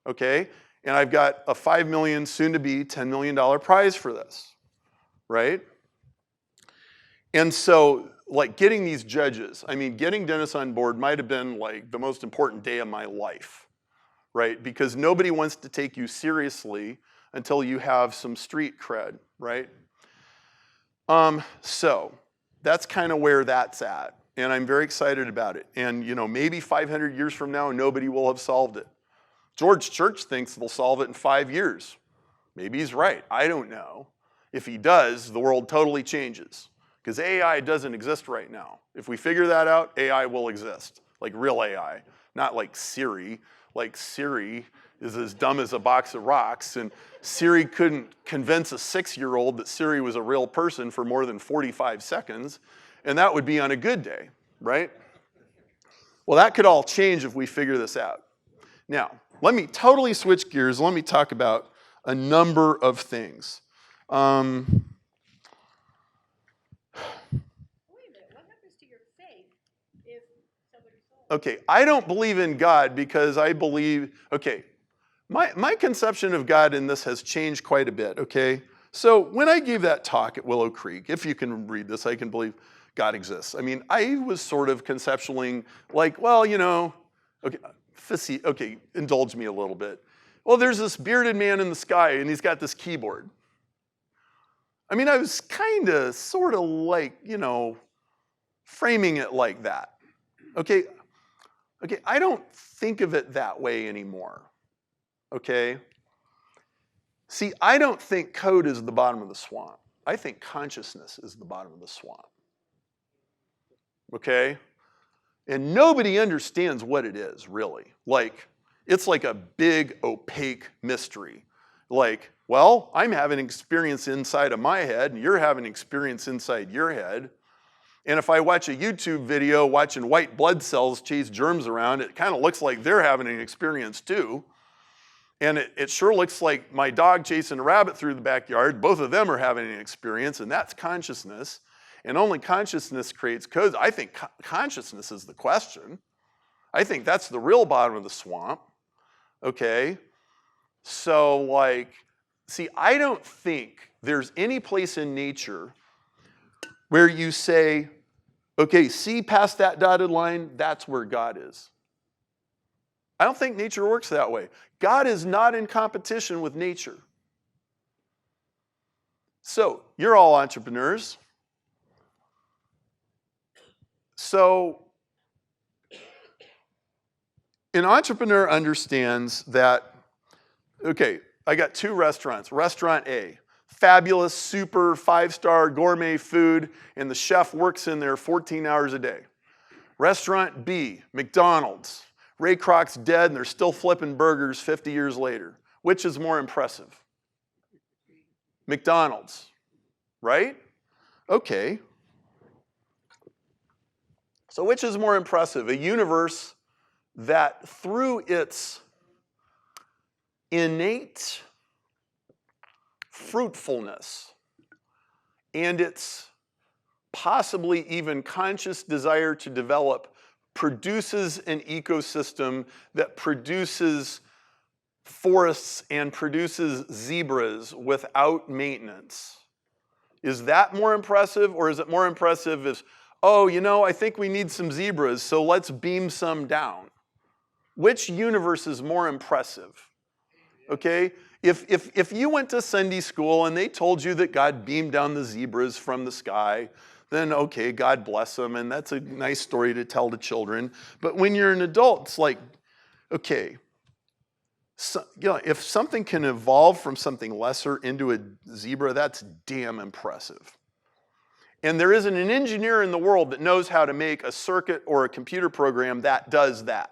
okay? And I've got a $5 million, soon to be $10 million prize for this, right? And so, like, getting these judges, I mean, getting Dennis on board might have been like the most important day of my life, right? Because nobody wants to take you seriously until you have some street cred, right? So that's kind of where that's at, and I'm very excited about it. And you know, maybe 500 years from now, nobody will have solved it. George Church thinks they'll solve it in 5 years. Maybe he's right, I don't know. If he does, the world totally changes, because AI doesn't exist right now. If we figure that out, AI will exist, like real AI, not like Siri. Like Siri is as dumb as a box of rocks, and Siri couldn't convince a 6-year-old that Siri was a real person for more than 45 seconds, and that would be on a good day, right? Well, that could all change if we figure this out. Now, let me totally switch gears. Let me talk about a number of things. Wait a minute, what happens to your faith if somebody solves it? Okay, I don't believe in God because I believe, okay, my conception of God in this has changed quite a bit, okay? So when I gave that talk at Willow Creek, if you can read this, I can believe God exists. I mean, I was sort of conceptualing like, well, you know, okay, indulge me a little bit. Well, there's this bearded man in the sky and he's got this keyboard. I mean, I was kind of, sort of like, you know, framing it like that. Okay, I don't think of it that way anymore. Okay? See, I don't think code is the bottom of the swamp. I think consciousness is the bottom of the swamp. Okay? And nobody understands what it is, really. Like, it's like a big, opaque mystery. Like, well, I'm having an experience inside of my head, and you're having an experience inside your head. And if I watch a YouTube video watching white blood cells chase germs around, it kind of looks like they're having an experience too. And it sure looks like my dog chasing a rabbit through the backyard. Both of them are having an experience, and that's consciousness. And only consciousness creates codes. I think consciousness is the question. I think that's the real bottom of the swamp. Okay? So, like, see, I don't think there's any place in nature where you say, okay, see past that dotted line, that's where God is. I don't think nature works that way. God is not in competition with nature. So, you're all entrepreneurs. So, an entrepreneur understands that, okay, I got 2 restaurants. Restaurant A, fabulous, super 5-star gourmet food, and the chef works in there 14 hours a day. Restaurant B, McDonald's. Ray Kroc's dead and they're still flipping burgers 50 years later. Which is more impressive? McDonald's, right? Okay. So which is more impressive? A universe that through its innate fruitfulness and its possibly even conscious desire to develop produces an ecosystem that produces forests and produces zebras without maintenance. Is that more impressive, or is it more impressive if, oh, you know, I think we need some zebras, so let's beam some down? Which universe is more impressive? Okay? If you went to Sunday school and they told you that God beamed down the zebras from the sky, then okay, God bless them, and that's a nice story to tell to children. But when you're an adult, it's like, okay, so, you know, if something can evolve from something lesser into a zebra, that's damn impressive. And there isn't an engineer in the world that knows how to make a circuit or a computer program that does that.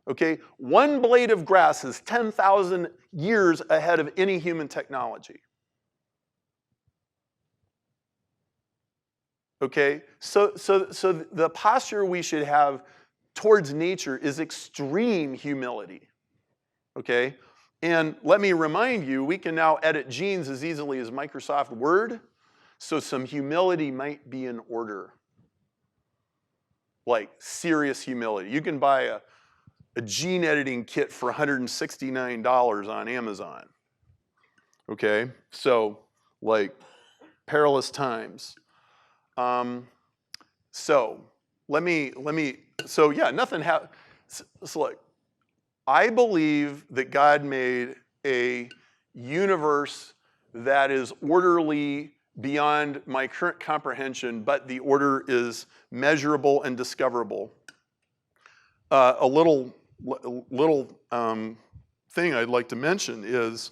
Okay? One blade of grass is 10,000 years ahead of any human technology. Okay? So the posture we should have towards nature is extreme humility. Okay? And let me remind you, we can now edit genes as easily as Microsoft Word, so some humility might be in order. Like serious humility. You can buy a gene editing kit for $169 on Amazon. Okay? So, like, perilous times. So yeah, nothing happened. So look, I believe that God made a universe that is orderly beyond my current comprehension, but the order is measurable and discoverable. A little thing I'd like to mention is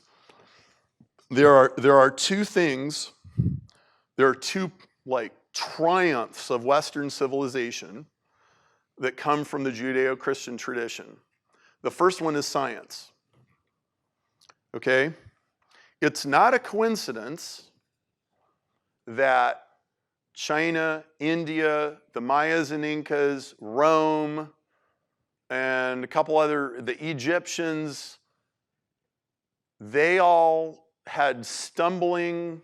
there are two things. There are two like triumphs of Western civilization that come from the Judeo-Christian tradition. The first one is science. Okay? It's not a coincidence that China, India, the Mayas and Incas, Rome, and a couple other, the Egyptians, they all had stumbling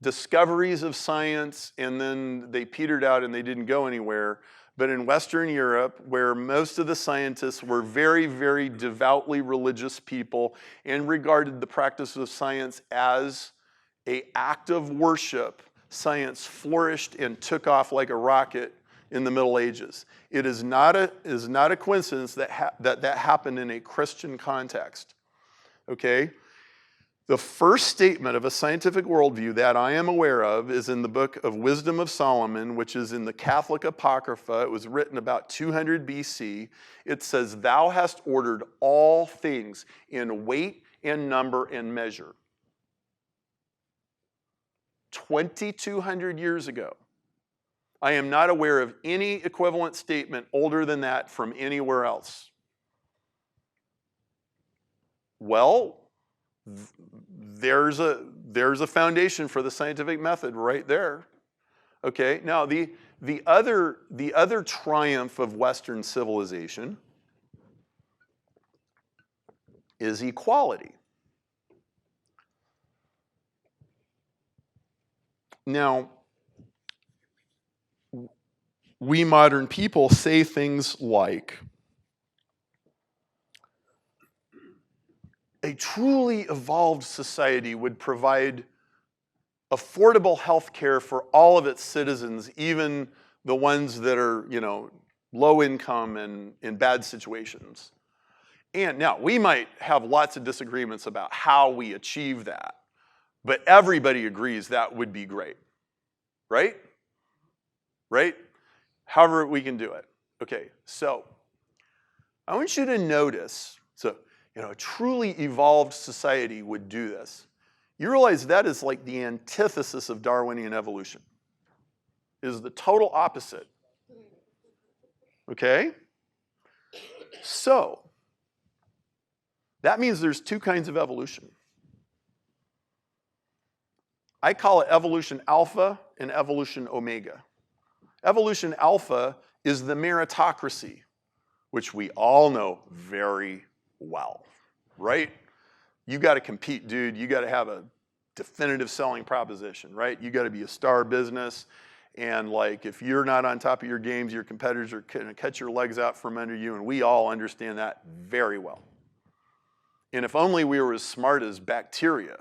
discoveries of science, and then they petered out and they didn't go anywhere. But in Western Europe, where most of the scientists were very, very devoutly religious people and regarded the practice of science as an act of worship, science flourished and took off like a rocket in the Middle Ages. It is not a coincidence that happened in a Christian context. Okay? The first statement of a scientific worldview that I am aware of is in the book of Wisdom of Solomon, which is in the Catholic Apocrypha. It was written about 200 BC. It says, "Thou hast ordered all things in weight and number and measure." 2,200 years ago. I am not aware of any equivalent statement older than that from anywhere else. Well, there's a foundation for the scientific method right there. Okay, now the other triumph of Western civilization is equality. Now, we modern people say things like, a truly evolved society would provide affordable health care for all of its citizens, even the ones that are, you know, low income and in bad situations. And now, we might have lots of disagreements about how we achieve that, but everybody agrees that would be great, right? Right? However we can do it. Okay, so I want you to notice, you know, a truly evolved society would do this. You realize that is like the antithesis of Darwinian evolution. It is the total opposite. Okay? So, that means there's two kinds of evolution. I call it evolution alpha and evolution omega. Evolution alpha is the meritocracy, which we all know very well, right? You got to compete, dude. You got to have a definitive selling proposition, right? You got to be a star business. And like, if you're not on top of your games, your competitors are going to cut your legs out from under you. And we all understand that very well. And if only we were as smart as bacteria,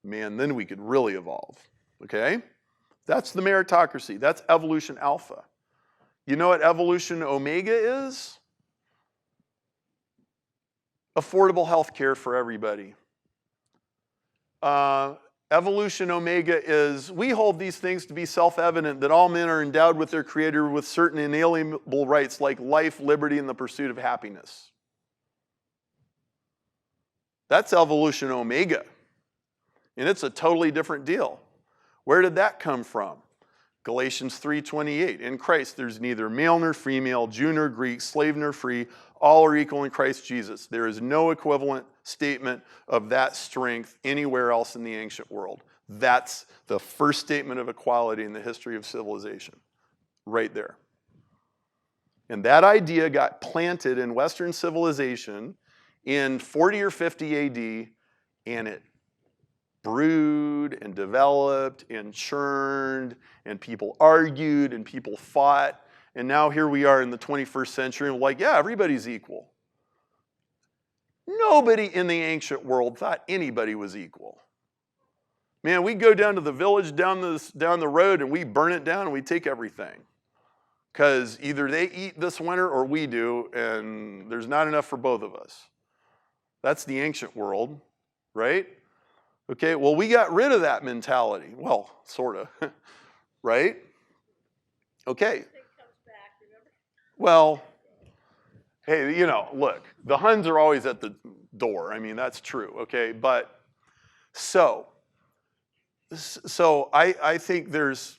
man, then we could really evolve, okay? That's the meritocracy. That's evolution alpha. You know what evolution omega is? Affordable health care for everybody. Evolution omega is, we hold these things to be self-evident that all men are endowed with their creator with certain inalienable rights like life, liberty, and the pursuit of happiness. That's evolution omega. And it's a totally different deal. Where did that come from? Galatians 3:28. In Christ, there's neither male nor female, Jew nor Greek, slave nor free. All are equal in Christ Jesus. There is no equivalent statement of that strength anywhere else in the ancient world. That's the first statement of equality in the history of civilization. Right there. And that idea got planted in Western civilization in 40 or 50 AD, and it brewed and developed and churned, and people argued and people fought. And now here we are in the 21st century, and we're like, yeah, everybody's equal. Nobody in the ancient world thought anybody was equal. Man, we go down to the village down the road and we burn it down and we take everything. Because either they eat this winter or we do, and there's not enough for both of us. That's the ancient world, right? Okay, well, we got rid of that mentality. Well, sort of, right? Okay. Well, hey, you know, look, the Huns are always at the door. I mean, that's true, okay? But so I think there's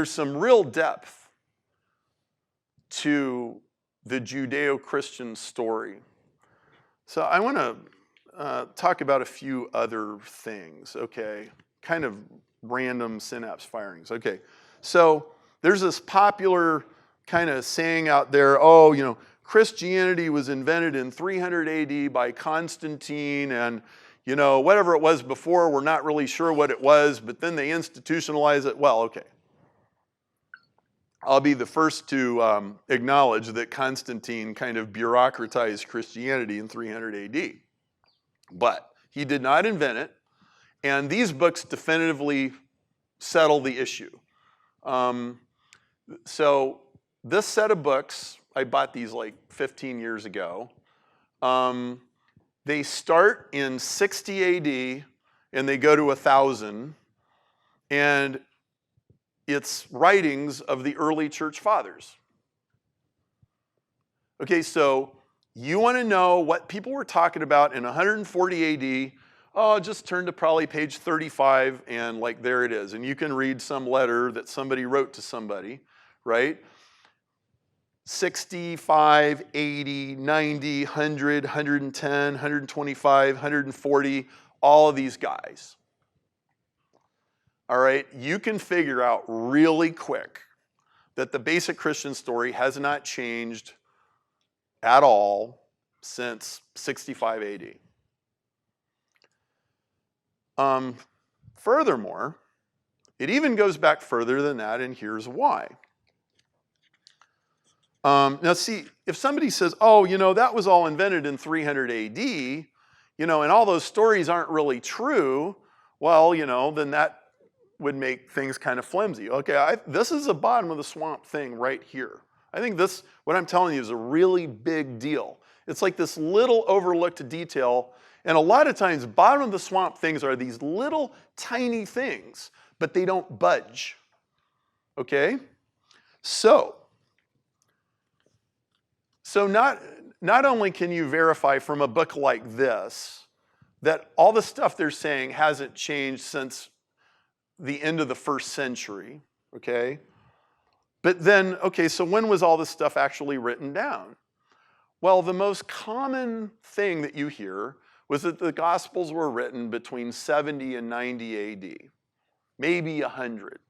some real depth to the Judeo-Christian story. So I want to talk about a few other things, okay? Kind of random synapse firings. Okay, so there's this popular kind of saying out there, oh, you know, Christianity was invented in 300 AD by Constantine, and, you know, whatever it was before, we're not really sure what it was, but then they institutionalized it. Well, okay. I'll be the first to acknowledge that Constantine kind of bureaucratized Christianity in 300 AD. But he did not invent it, and these books definitively settle the issue. So this set of books, I bought these like 15 years ago. They start in 60 AD, and they go to 1000, and it's writings of the early church fathers. Okay, so you want to know what people were talking about in 140 AD, oh, just turn to probably page 35, and like there it is. And you can read some letter that somebody wrote to somebody, right? 65, 80, 90, 100, 110, 125, 140, all of these guys. All right, you can figure out really quick that the basic Christian story has not changed at all since 65 AD. Furthermore, it even goes back further than that, and here's why. Now see, if somebody says, oh, you know, that was all invented in 300 AD, you know, and all those stories aren't really true, well, you know, then that would make things kind of flimsy. Okay, this is a bottom of the swamp thing right here. I think this, what I'm telling you, is a really big deal. It's like this little overlooked detail, and a lot of times bottom of the swamp things are these little tiny things, but they don't budge. Okay? So not only can you verify from a book like this that all the stuff they're saying hasn't changed since the end of the first century, okay? But then, okay, so when was all this stuff actually written down? Well, the most common thing that you hear was that the Gospels were written between 70 and 90 AD, maybe 100.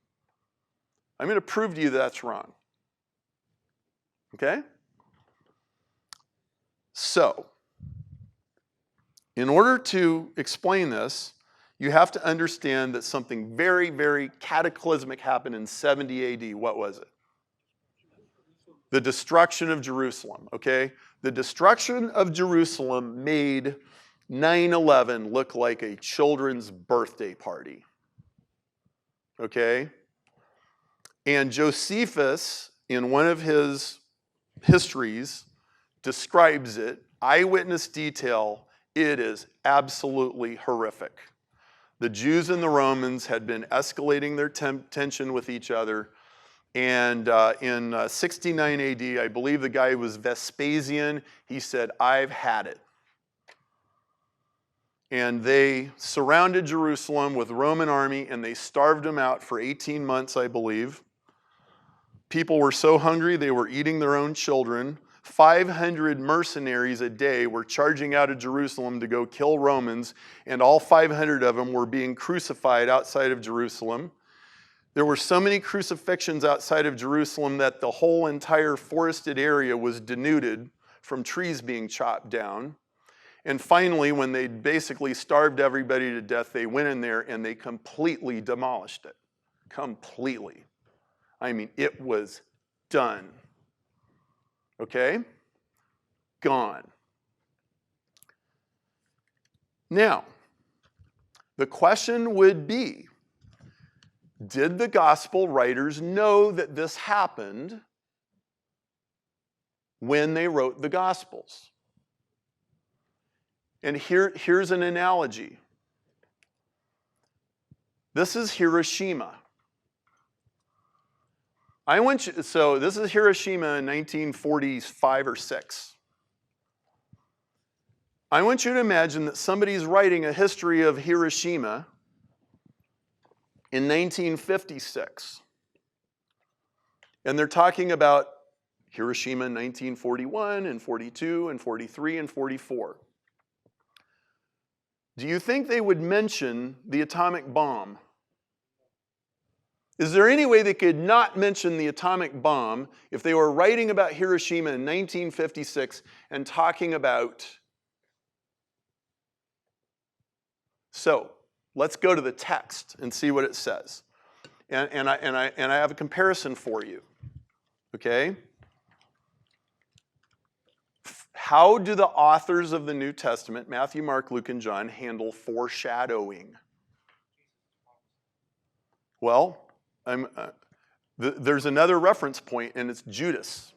I'm going to prove to you that's wrong. Okay? So, in order to explain this, you have to understand that something very, very cataclysmic happened in 70 AD. What was it? The destruction of Jerusalem, okay? The destruction of Jerusalem made 9/11 look like a children's birthday party, okay? And Josephus, in one of his histories, describes it, eyewitness detail, it is absolutely horrific. The Jews and the Romans had been escalating their tension with each other. And in 69 AD, I believe the guy was Vespasian. He said, "I've had it." And they surrounded Jerusalem with Roman army, and they starved them out for 18 months, I believe. People were so hungry, they were eating their own children. 500 mercenaries a day were charging out of Jerusalem to go kill Romans, and all 500 of them were being crucified outside of Jerusalem. There were so many crucifixions outside of Jerusalem that the whole entire forested area was denuded from trees being chopped down. And finally, when they basically starved everybody to death, they went in there and they completely demolished it. Completely. I mean, it was done. Okay? Gone. Now, the question would be, did the gospel writers know that this happened when they wrote the gospels? And here's an analogy. This is Hiroshima. So this is Hiroshima in 1945 or 6. I want you to imagine that somebody's writing a history of Hiroshima in 1956. And they're talking about Hiroshima in 1941 and 42 and 43 and 44. Do you think they would mention the atomic bomb? Is there any way they could not mention the atomic bomb if they were writing about Hiroshima in 1956 and talking about... So, let's go to the text and see what it says. And I have a comparison for you. Okay? How do the authors of the New Testament, Matthew, Mark, Luke, and John, handle foreshadowing? Well, there's another reference point, and it's Judas.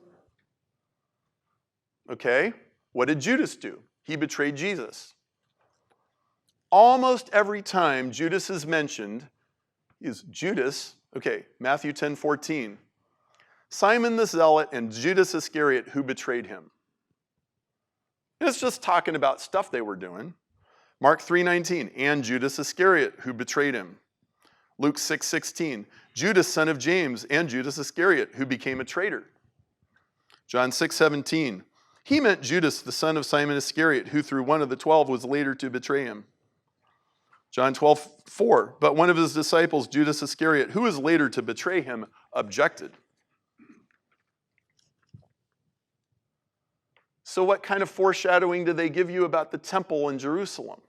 Okay? What did Judas do? He betrayed Jesus. Almost every time Judas is mentioned, is Judas, okay, Matthew 10:14. Simon the Zealot and Judas Iscariot who betrayed him. And it's just talking about stuff they were doing. Mark 3:19, and Judas Iscariot who betrayed him. Luke 6:16, Judas son of James and Judas Iscariot who became a traitor. John 6:17, he meant Judas the son of Simon Iscariot who through one of the 12 was later to betray him. John 12:4, but one of his disciples, Judas Iscariot, who was later to betray him, objected. So what kind of foreshadowing do they give you about the temple in Jerusalem?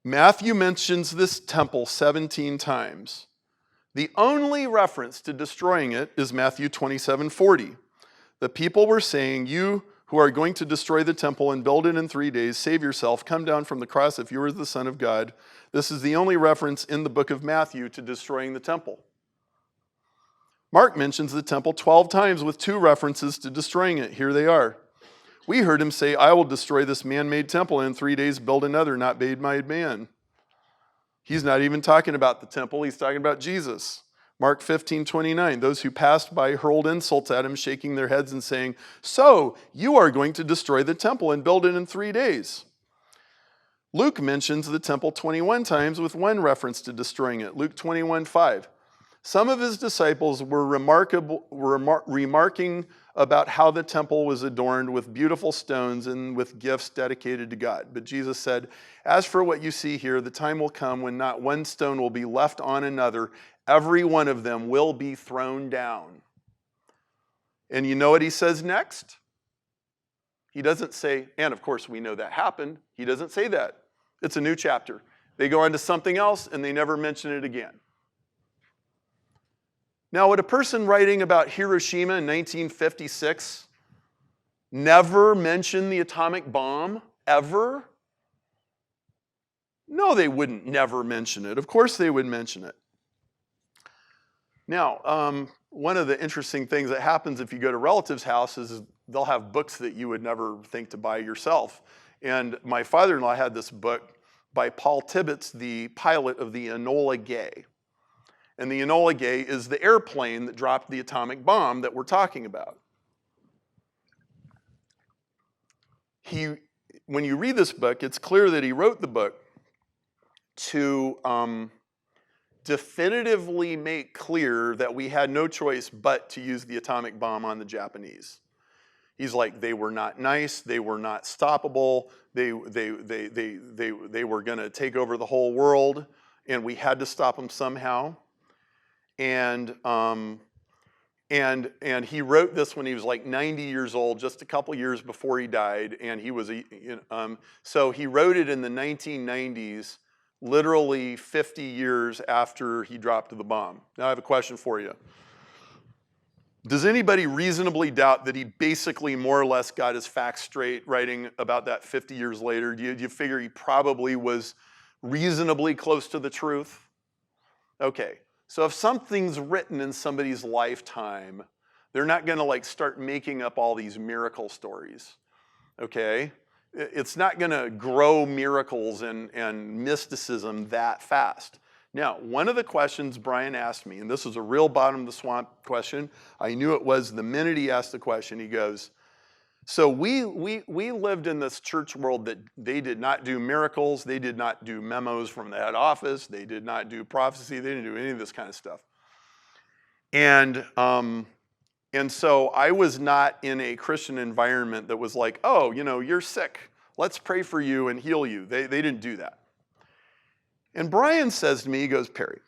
Matthew mentions this temple 17 times. The only reference to destroying it is Matthew 27:40. The people were saying, you who are going to destroy the temple and build it in 3 days, save yourself, come down from the cross if you are the Son of God. This is the only reference in the book of Matthew to destroying the temple. Mark mentions the temple 12 times with 2 references to destroying it. Here they are. We heard him say, I will destroy this man-made temple and in 3 days build another not made by man. He's not even talking about the temple, he's talking about Jesus. Mark 15:29, those who passed by hurled insults at him, shaking their heads and saying, so you are going to destroy the temple and build it in 3 days. Luke mentions the temple 21 times with one reference to destroying it. Luke 21:5. Some of his disciples were remarking about how the temple was adorned with beautiful stones and with gifts dedicated to God. But Jesus said, "As for what you see here, the time will come when not one stone will be left on another. Every one of them will be thrown down." And you know what he says next? He doesn't say, and of course we know that happened. He doesn't say that. It's a new chapter. They go on to something else and they never mention it again. Now, would a person writing about Hiroshima in 1956 never mention the atomic bomb, ever? No, they wouldn't never mention it. Of course they would mention it. Now, one of the interesting things that happens if you go to relatives' houses is they'll have books that you would never think to buy yourself. And my father-in-law had this book by Paul Tibbets, the pilot of the Enola Gay. And the Enola Gay is the airplane that dropped the atomic bomb that we're talking about. When you read this book, it's clear that he wrote the book to definitively make clear that we had no choice but to use the atomic bomb on the Japanese. He's like, they were not nice, they were not stoppable, they were going to take over the whole world, and we had to stop them somehow. And he wrote this when he was like 90 years old, just a couple years before he died. And he was so he wrote it in the 1990s, literally 50 years after he dropped the bomb. Now I have a question for you. Does anybody reasonably doubt that he basically more or less got his facts straight writing about that 50 years later? Do you figure he probably was reasonably close to the truth? Okay. So if something's written in somebody's lifetime, they're not going to like start making up all these miracle stories, okay? It's not going to grow miracles and mysticism that fast. Now, one of the questions Brian asked me, and this was a real bottom of the swamp question. I knew it was the minute he asked the question. He goes, so we lived in this church world that they did not do miracles, they did not do memos from the head office, they did not do prophecy, they didn't do any of this kind of stuff. And so I was not in a Christian environment that was like, oh, you know, you're sick, let's pray for you and heal you. They didn't do that. And Brian says to me, he goes, Perry,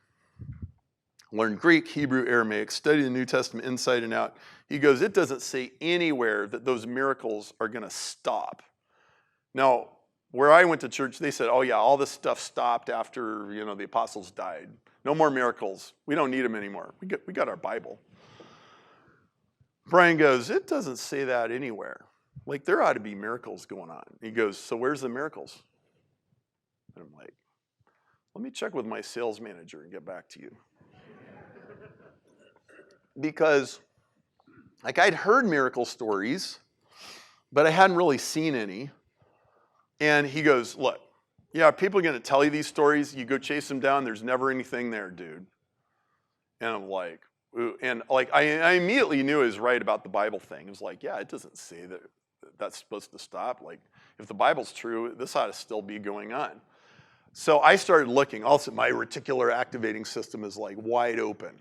learn Greek, Hebrew, Aramaic, study the New Testament inside and out. He goes, it doesn't say anywhere that those miracles are going to stop. Now, where I went to church, they said, oh yeah, all this stuff stopped after, you know, the apostles died. No more miracles. We don't need them anymore. We got our Bible. Brian goes, it doesn't say that anywhere. Like, there ought to be miracles going on. He goes, so where's the miracles? And I'm like, let me check with my sales manager and get back to you. Because, like, I'd heard miracle stories, but I hadn't really seen any. And he goes, look, yeah, people are going to tell you these stories. You go chase them down. There's never anything there, dude. And I'm like, ooh. And like, I immediately knew he was right about the Bible thing. It was like, yeah, it doesn't say that that's supposed to stop. Like, if the Bible's true, this ought to still be going on. So I started looking. Also, my reticular activating system is like wide open.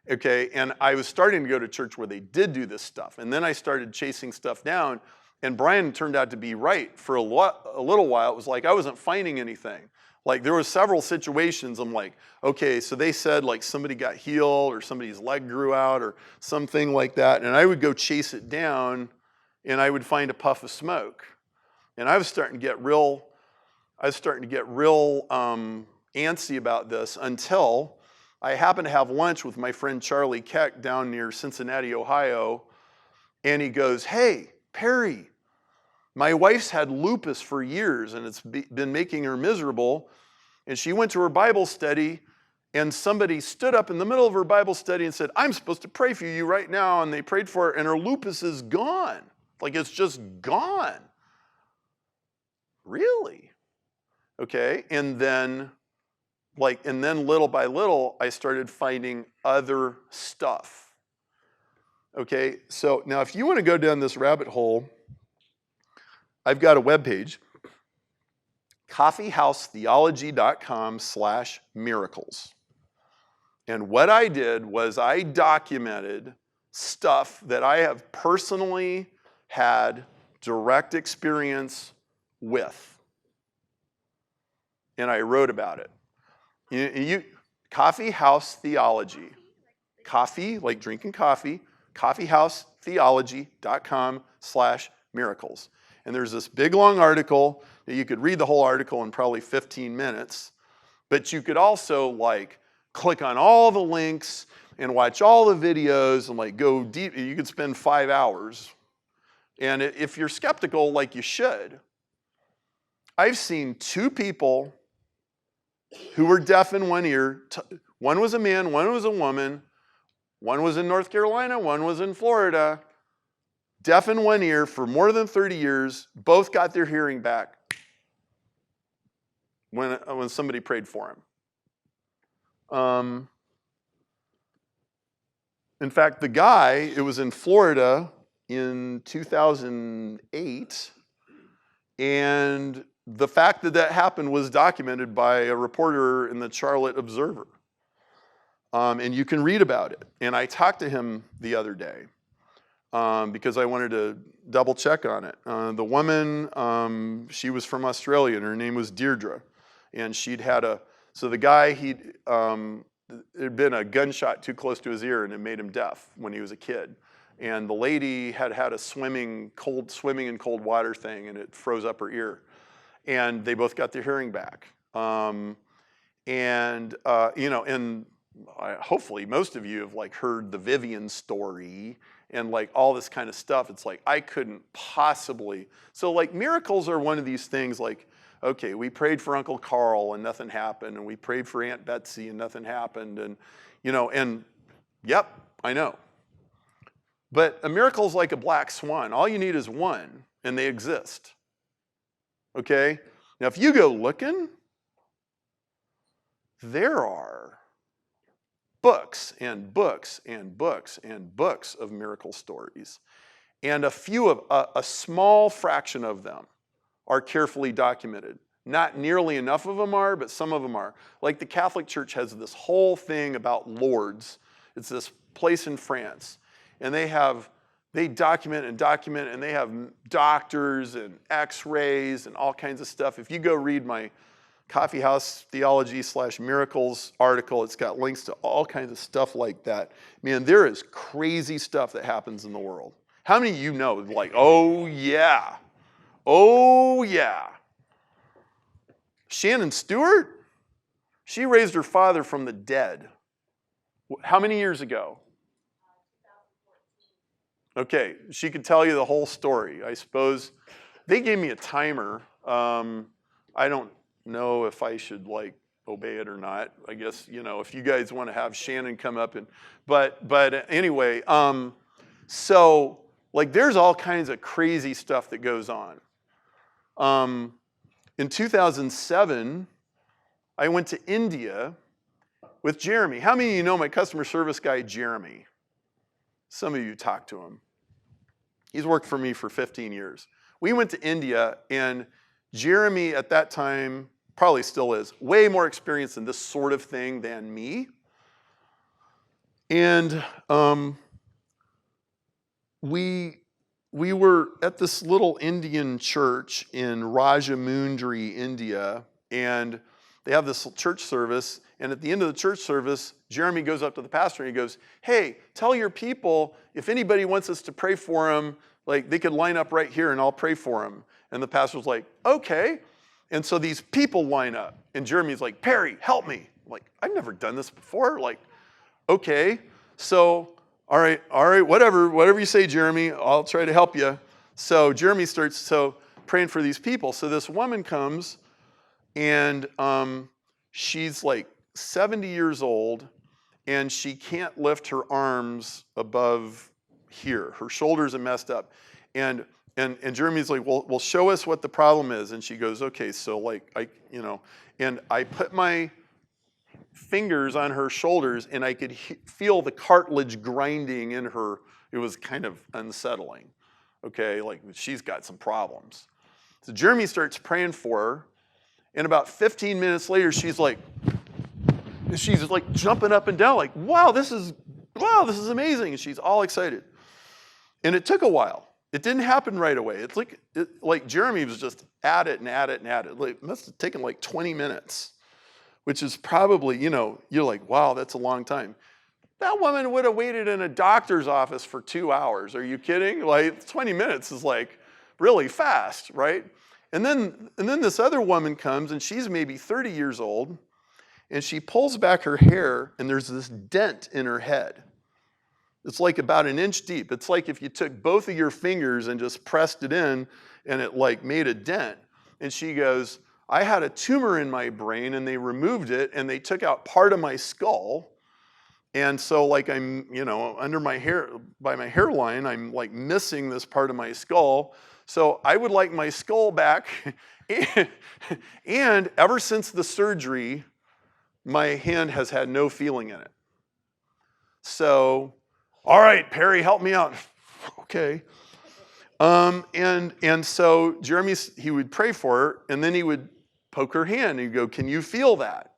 Okay, and I was starting to go to church where they did do this stuff. And then I started chasing stuff down, and Brian turned out to be right. For a little while, it was like I wasn't finding anything. Like, there were several situations, I'm like, okay, so they said like somebody got healed or somebody's leg grew out or something like that. And I would go chase it down, and I would find a puff of smoke. And I was starting to get real antsy about this until I happened to have lunch with my friend Charlie Keck down near Cincinnati, Ohio, and he goes, hey, Perry, my wife's had lupus for years, and it's been making her miserable, and she went to her Bible study, and somebody stood up in the middle of her Bible study and said, I'm supposed to pray for you right now, and they prayed for her, and her lupus is gone. Like, it's just gone. Really? Okay, and then little by little, I started finding other stuff. Okay, so now if you want to go down this rabbit hole, I've got a webpage coffeehousetheology.com/miracles. And what I did was I documented stuff that I have personally had direct experience with. And I wrote about it. Coffee House Theology. Coffee, like drinking coffee, coffeehousetheology.com/miracles. And there's this big long article that you could read the whole article in probably 15 minutes, but you could also like click on all the links and watch all the videos and like go deep. You could spend 5 hours. And if you're skeptical, like you should, I've seen 2 people who were deaf in one ear. One was a man, one was a woman. One was in North Carolina, one was in Florida. Deaf in one ear for more than 30 years. Both got their hearing back when somebody prayed for him. In fact, the guy, it was in Florida in 2008, and the fact that that happened was documented by a reporter in the Charlotte Observer. And you can read about it. And I talked to him the other day because I wanted to double check on it. The woman, she was from Australia, and her name was Deirdre. And so the guy, there'd been a gunshot too close to his ear, and it made him deaf when he was a kid. And the lady had a swimming in cold water thing, and it froze up her ear. And they both got their hearing back. Hopefully most of you have like heard the Vivian story and like all this kind of stuff. It's like, I couldn't possibly. So like miracles are one of these things like, okay, we prayed for Uncle Carl and nothing happened. And we prayed for Aunt Betsy and nothing happened. And, yep, I know. But a miracle is like a black swan. All you need is one and they exist. Okay? Now, if you go looking, there are books and books and books and books of miracle stories. And a small fraction of them are carefully documented. Not nearly enough of them are, but some of them are. Like the Catholic Church has this whole thing about Lourdes. It's this place in France. And they document and document, and they have doctors and x-rays and all kinds of stuff. If you go read my Coffee House Theology/Miracles article, it's got links to all kinds of stuff like that. Man, there is crazy stuff that happens in the world. How many of you know, like, oh yeah, Shannon Stewart, she raised her father from the dead. How many years ago? Okay, she could tell you the whole story, I suppose. They gave me a timer. I don't know if I should like obey it or not. I guess, if you guys want to have Shannon come up but anyway, so like there's all kinds of crazy stuff that goes on. In 2007, I went to India with Jeremy. How many of you know my customer service guy, Jeremy? Some of you talked to him. He's worked for me for 15 years. We went to India, and Jeremy at that time, probably still is, way more experienced in this sort of thing than me. And we were at this little Indian church in Rajamundry, India, and they have this church service. And at the end of the church service, Jeremy goes up to the pastor and he goes, "Hey, tell your people if anybody wants us to pray for them, like they could line up right here and I'll pray for them." And the pastor's like, "Okay." And so these people line up, and Jeremy's like, "Perry, help me." I'm like, "I've never done this before." Like, okay. So, all right, whatever you say, Jeremy, I'll try to help you. So Jeremy starts praying for these people. So this woman comes, and she's like 70 years old, and she can't lift her arms above here. Her shoulders are messed up. And Jeremy's like, well, show us what the problem is. And she goes, okay, so like, and I put my fingers on her shoulders, and I could feel the cartilage grinding in her. It was kind of unsettling. Okay, like she's got some problems. So Jeremy starts praying for her, And about 15 minutes later, she's like jumping up and down, like, wow, this is amazing. And she's all excited. And it took a while. It didn't happen right away. It's like Jeremy was just at it and at it and at it. Like, it must have taken like 20 minutes, which is probably, you're like, wow, that's a long time. That woman would have waited in a doctor's office for 2 hours. Are you kidding? Like 20 minutes is like really fast, right? And then this other woman comes, and she's maybe 30 years old, and she pulls back her hair, and there's this dent in her head. It's like about an inch deep. It's like if you took both of your fingers and just pressed it in, and it like made a dent. And she goes, I had a tumor in my brain, and they removed it, and they took out part of my skull. And so like I'm, under my hair, by my hairline, I'm like missing this part of my skull. So I would like my skull back. And ever since the surgery, my hand has had no feeling in it. So, all right, Perry, help me out. Okay. And so Jeremy, he would pray for her, and then he would poke her hand, and he'd go, can you feel that?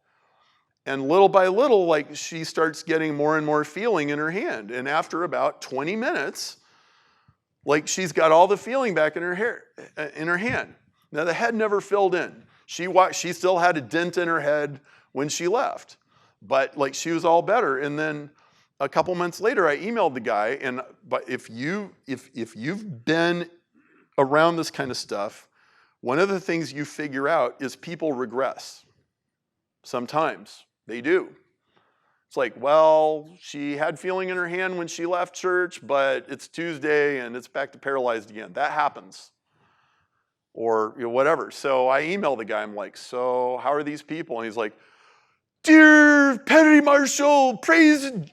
And little by little, like, she starts getting more and more feeling in her hand. And after about 20 minutes, like, she's got all the feeling back in her hand. Now, the head never filled in. She still had a dent in her head when she left. But, like, she was all better. And then a couple months later, I emailed the guy. But if you've been around this kind of stuff, one of the things you figure out is people regress. Sometimes. They do. It's like, well, she had feeling in her hand when she left church, but it's Tuesday and it's back to paralyzed again. That happens. Or whatever. So I emailed the guy. I'm like, so how are these people? And he's like, dear Perry Marshall, praise the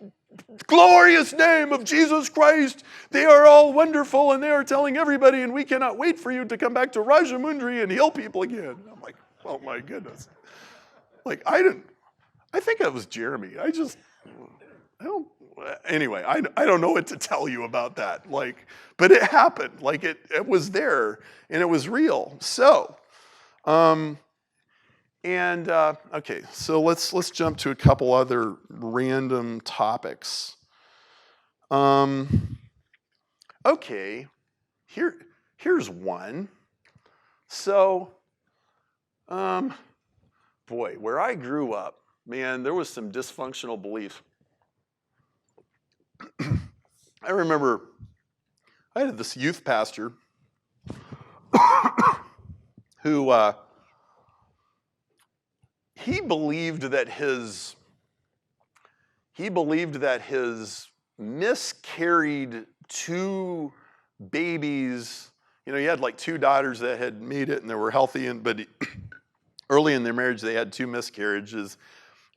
glorious name of Jesus Christ. They are all wonderful, and they are telling everybody, and we cannot wait for you to come back to Rajamundry and heal people again. I'm like, oh my goodness. Like, I think that was Jeremy. Anyway, I don't know what to tell you about that. Like, but it happened. Like, it was there, and it was real. So, okay, so let's jump to a couple other random topics. Okay, here's one. So, boy, where I grew up, man, there was some dysfunctional belief. I remember I had this youth pastor who he believed that his miscarried two babies. He had like two daughters that had made it and they were healthy, but early in their marriage they had two miscarriages.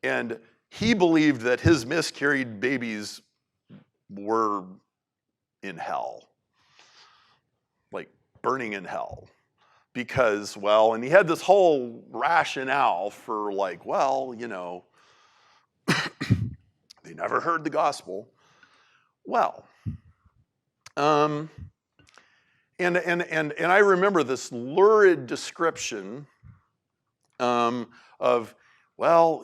And he believed that his miscarried babies were in hell, like burning in hell. Because, well, and he had this whole rationale for like, well, they never heard the gospel. Well, and I remember this lurid description of, well,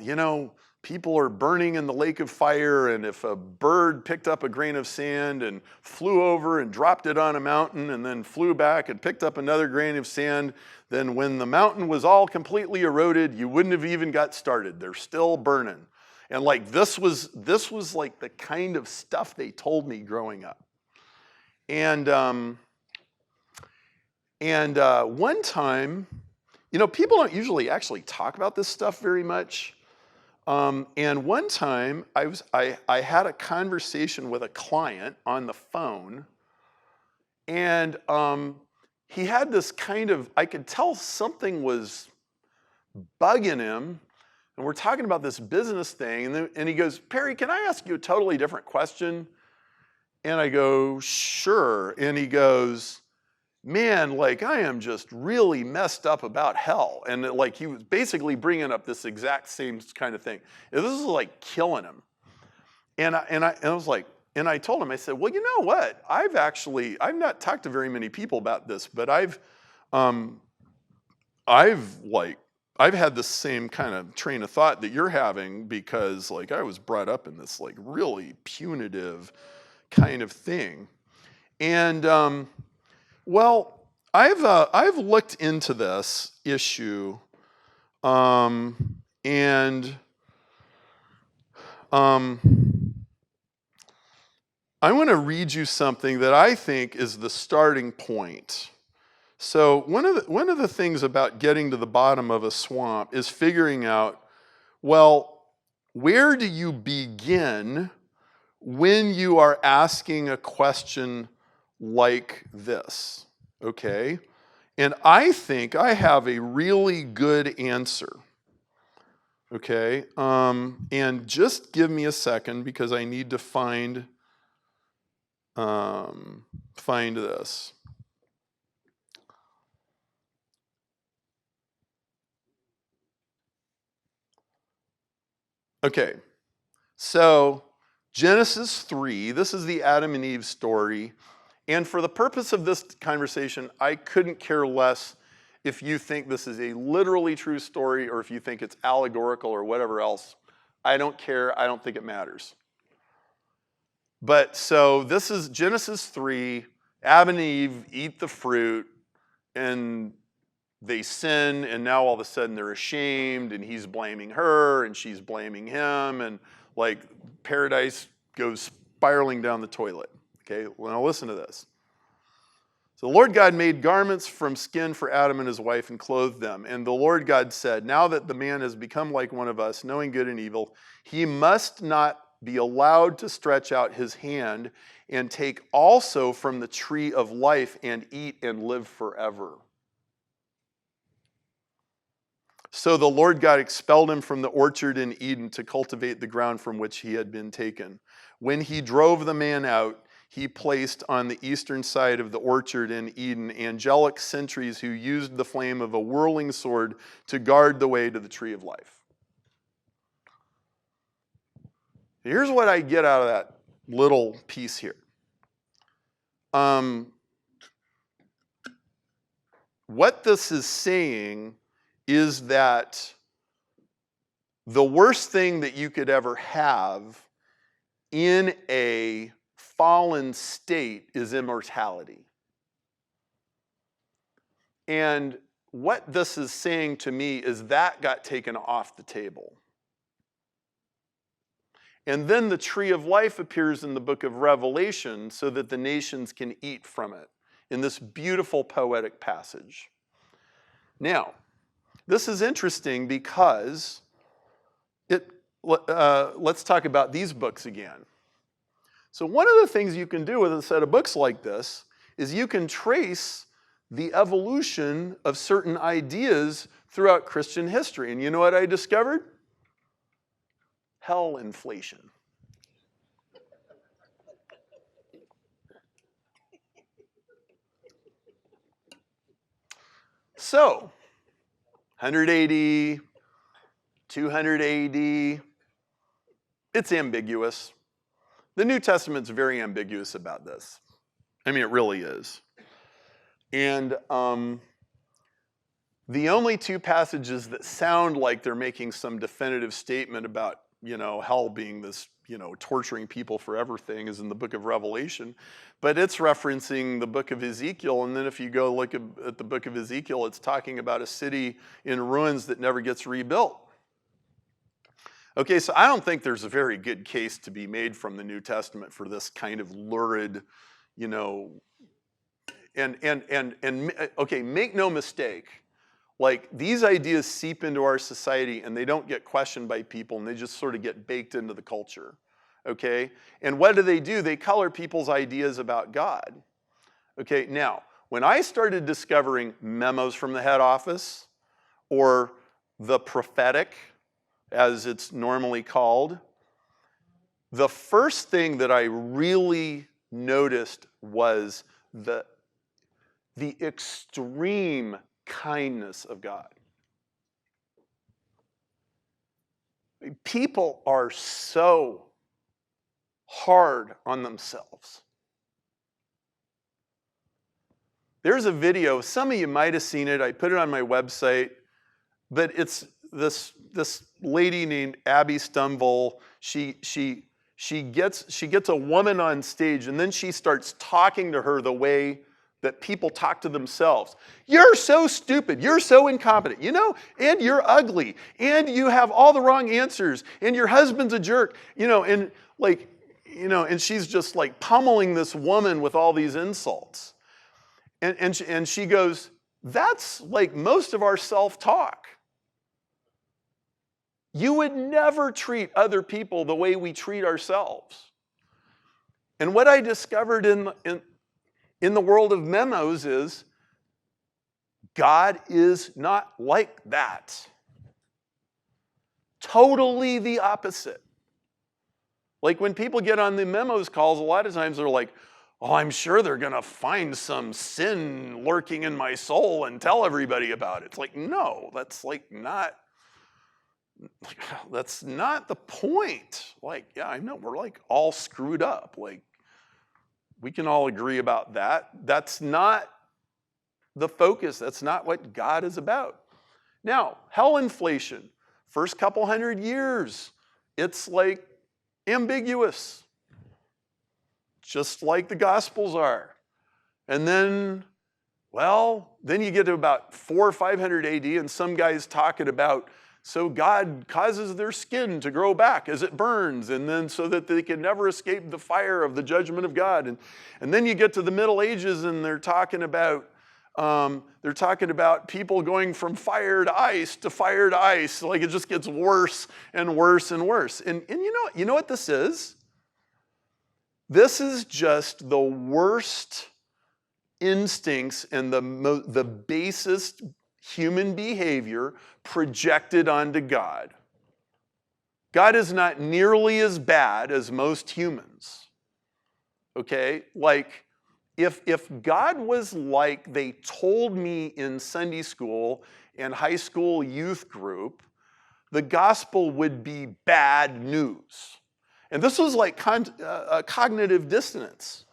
people are burning in the lake of fire, and if a bird picked up a grain of sand and flew over and dropped it on a mountain and then flew back and picked up another grain of sand, then when the mountain was all completely eroded, you wouldn't have even got started. They're still burning. And like this was like the kind of stuff they told me growing up. And one time, people don't usually actually talk about this stuff very much. And one time I had a conversation with a client on the phone, and he had this kind of, I could tell something was bugging him, and we're talking about this business thing, and he goes, Perry, can I ask you a totally different question? And I go, sure. And he goes, man, like I am just really messed up about hell. And like he was basically bringing up this exact same kind of thing. And this is like killing him. And I was like, and I told him, I said, well, you know what? I've not talked to very many people about this, but I've like I've had the same kind of train of thought that you're having, because like I was brought up in this like really punitive kind of thing. And well, I've looked into this issue, and I want to read you something that I think is the starting point. So one of the things about getting to the bottom of a swamp is figuring out, well, where do you begin when you are asking a question like this? Okay? And I think I have a really good answer. Okay? And just give me a second, because I need to find this. Okay, so Genesis 3, this is the Adam and Eve story. And for the purpose of this conversation, I couldn't care less if you think this is a literally true story or if you think it's allegorical or whatever else. I don't care. I don't think it matters. But so this is Genesis 3. Adam and Eve eat the fruit, and they sin, and now all of a sudden they're ashamed, and he's blaming her, and she's blaming him, and like paradise goes spiraling down the toilet. Okay, well, now listen to this. So the Lord God made garments from skin for Adam and his wife and clothed them. And the Lord God said, now that the man has become like one of us, knowing good and evil, he must not be allowed to stretch out his hand and take also from the tree of life and eat and live forever. So the Lord God expelled him from the orchard in Eden to cultivate the ground from which he had been taken. When he drove the man out, he placed on the eastern side of the orchard in Eden angelic sentries who used the flame of a whirling sword to guard the way to the tree of life. Here's what I get out of that little piece here. What this is saying is that the worst thing that you could ever have in a fallen state is immortality. And what this is saying to me is that got taken off the table. And then the tree of life appears in the book of Revelation so that the nations can eat from it in this beautiful poetic passage. Now, this is interesting because let's talk about these books again. So one of the things you can do with a set of books like this is you can trace the evolution of certain ideas throughout Christian history. And you know what I discovered? Hell inflation. So, 100 AD, 200 AD, it's ambiguous. The New Testament's very ambiguous about this. I mean, it really is. And the only two passages that sound like they're making some definitive statement about, hell being this, torturing people forever thing is in the book of Revelation. But it's referencing the book of Ezekiel. And then if you go look at the book of Ezekiel, it's talking about a city in ruins that never gets rebuilt. Okay, so I don't think there's a very good case to be made from the New Testament for this kind of lurid, okay, make no mistake. Like, these ideas seep into our society and they don't get questioned by people, and they just sort of get baked into the culture, okay? And what do? They color people's ideas about God. Okay, now, when I started discovering memos from the head office, or the prophetic, as it's normally called, the first thing that I really noticed was the extreme kindness of God. People are so hard on themselves. There's a video, some of you might have seen it, I put it on my website. but it's this lady named Abby Stumble. She gets a woman on stage, and then she starts talking to her the way that people talk to themselves. You're so stupid, you're so incompetent, and you're ugly, and you have all the wrong answers, and your husband's a jerk, and and she's just like pummeling this woman with all these insults. And she goes, that's like most of our self-talk. You would never treat other people the way we treat ourselves. And what I discovered in the world of memos is God is not like that. Totally the opposite. Like when people get on the memos calls, a lot of times they're like, oh, I'm sure they're going to find some sin lurking in my soul and tell everybody about it. It's like, no, that's not the point. Like, yeah, I know we're like all screwed up. Like, we can all agree about that. That's not the focus. That's not what God is about. Now, hell inflation, first couple hundred years, it's like ambiguous, just like the Gospels are. And then, then you get to about 400 or 500 AD, and some guy's talking about, so God causes their skin to grow back as it burns, and then so that they can never escape the fire of the judgment of God. And then you get to the Middle Ages, and they're talking about people going from fire to ice to fire to ice. Like it just gets worse and worse and worse. And you know what this is? This is just the worst instincts and the basest human behavior projected onto God. God is not nearly as bad as most humans. Okay? Like, if God was like they told me in Sunday school and high school youth group, the gospel would be bad news. And this was like cognitive dissonance.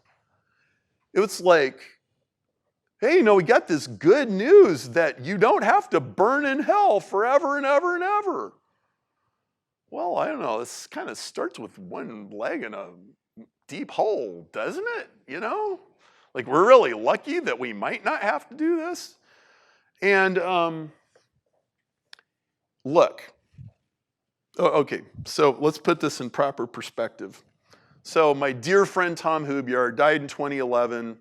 It was like, hey, we got this good news that you don't have to burn in hell forever and ever and ever. Well, I don't know. This kind of starts with one leg in a deep hole, doesn't it? Like we're really lucky that we might not have to do this. And look. Okay, so let's put this in proper perspective. So my dear friend Tom Hubyard died in 2011.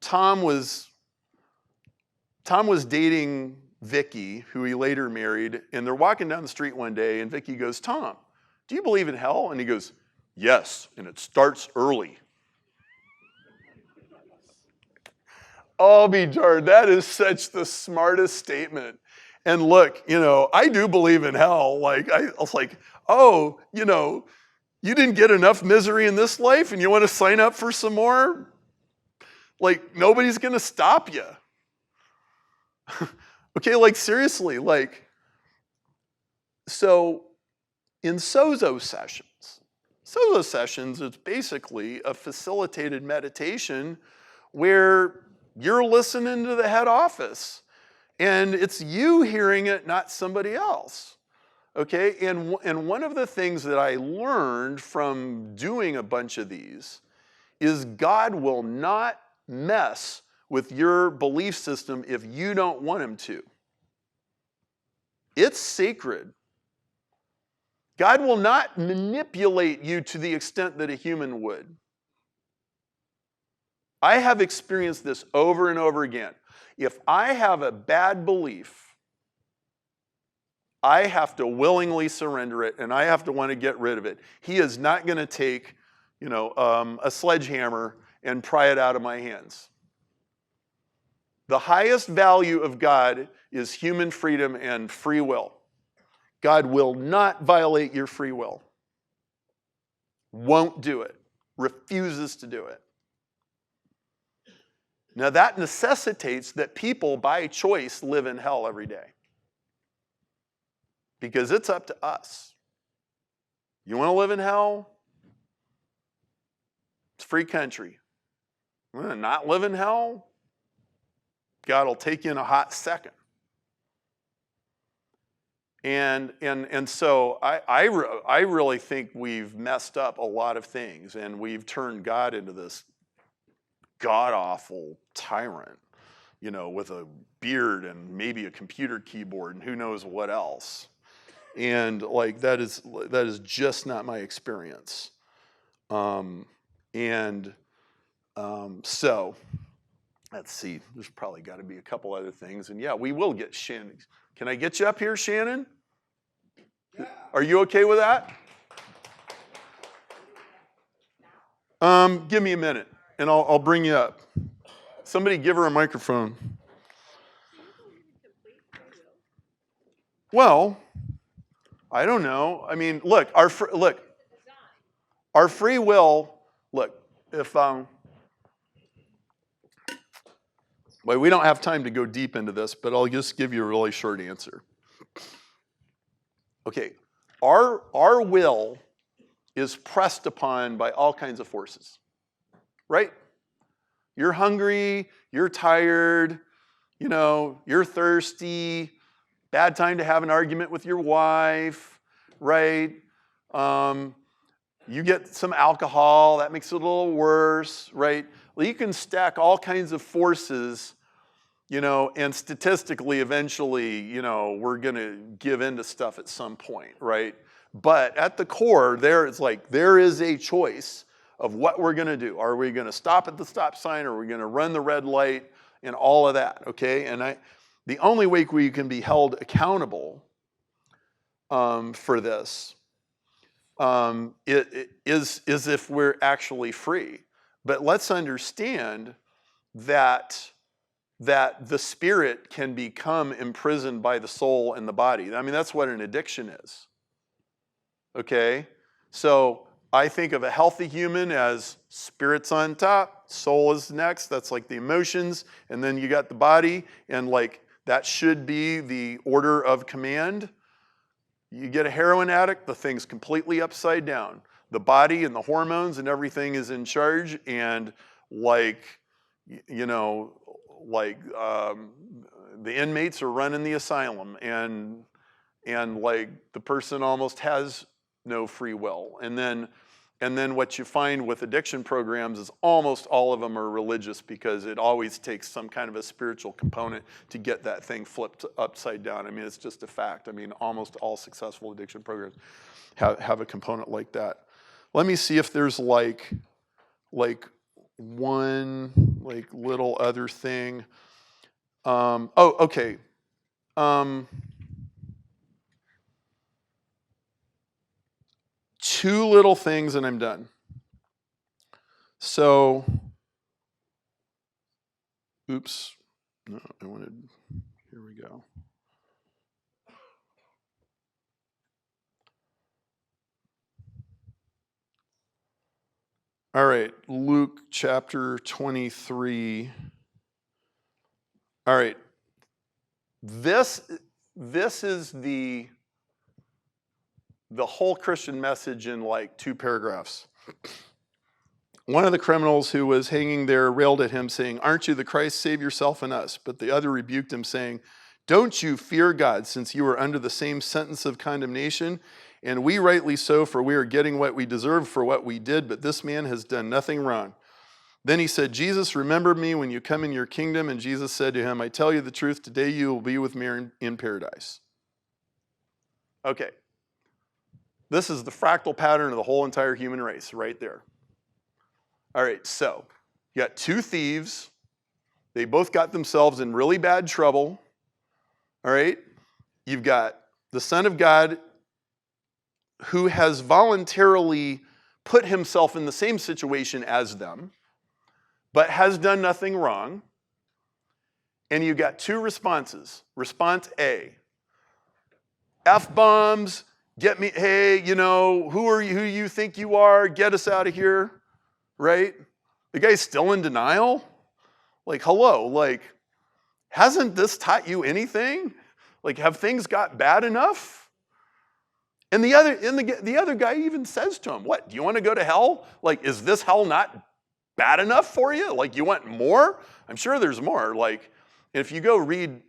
Tom was dating Vicky, who he later married, and they're walking down the street one day, and Vicky goes, Tom, do you believe in hell? And he goes, yes, and it starts early. Oh, be darned, that is such the smartest statement. And look, I do believe in hell. Like, I was like, oh, you didn't get enough misery in this life and you want to sign up for some more? Like, nobody's going to stop you. Okay, like, seriously, like, so in sozo sessions, it's basically a facilitated meditation where you're listening to the head office. And it's you hearing it, not somebody else, okay? And one of the things that I learned from doing a bunch of these is God will not mess with your belief system if you don't want him to. It's sacred. God will not manipulate you to the extent that a human would. I have experienced this over and over again. If I have a bad belief, I have to willingly surrender it, and I have to want to get rid of it. He is not going to take, a sledgehammer and pry it out of my hands. The highest value of God is human freedom and free will. God will not violate your free will. Won't do it. Refuses to do it. Now that necessitates that people by choice live in hell every day. Because it's up to us. You want to live in hell? It's a free country. You want to not live in hell? God will take you in a hot second. And so I really think we've messed up a lot of things, and we've turned God into this god-awful tyrant, with a beard and maybe a computer keyboard and who knows what else. And like that is just not my experience. So let's see. There's probably got to be a couple other things, and yeah, we will get Shannon. Can I get you up here, Shannon? Yeah. Are you okay with that? Give me a minute, and I'll bring you up. Somebody give her a microphone. Well, I don't know. I mean, look, our free will. Look, if well, we don't have time to go deep into this, but I'll just give you a really short answer. Okay, our will is pressed upon by all kinds of forces, right? You're hungry, you're tired, you're thirsty, bad time to have an argument with your wife, right? You get some alcohol, that makes it a little worse, right? Well, you can stack all kinds of forces, and statistically, eventually, we're going to give in to stuff at some point, right? But at the core, there is a choice of what we're going to do. Are we going to stop at the stop sign? Or are we going to run the red light and all of that, okay? And the only way we can be held accountable for this is if we're actually free. But let's understand that the spirit can become imprisoned by the soul and the body. I mean, that's what an addiction is. Okay? So I think of a healthy human as spirit's on top, soul is next. That's like the emotions. And then you got the body. And like that should be the order of command. You get a heroin addict, the thing's completely upside down. The body and the hormones and everything is in charge. And the inmates are running the asylum, and like the person almost has no free will. And then what you find with addiction programs is almost all of them are religious, because it always takes some kind of a spiritual component to get that thing flipped upside down. I mean, it's just a fact. I mean, almost all successful addiction programs have a component like that. Let me see if there's like one little other thing. Okay. Two little things and I'm done. So, oops. No, here we go. All right, Luke chapter 23. All right. This is the whole Christian message in like 2 paragraphs. One of the criminals who was hanging there railed at him, saying, "Aren't you the Christ? Save yourself and us." But the other rebuked him, saying, "Don't you fear God, since you are under the same sentence of condemnation? And we rightly so, for we are getting what we deserve for what we did, but this man has done nothing wrong." Then he said, "Jesus, remember me when you come in your kingdom." And Jesus said to him, "I tell you the truth, today you will be with me in paradise." Okay. This is the fractal pattern of the whole entire human race right there. All right, so you got 2 thieves. They both got themselves in really bad trouble. All right? You've got the Son of God who has voluntarily put himself in the same situation as them, but has done nothing wrong. And you got 2 responses. Response A, F-bombs, get me, hey, who you think you are? Get us out of here, right? The guy's still in denial. Like, hello, like, hasn't this taught you anything? Like, have things got bad enough? And the other guy even says to him, "What, do you want to go to hell? Like, is this hell not bad enough for you? Like, you want more?" I'm sure there's more. Like, if you go read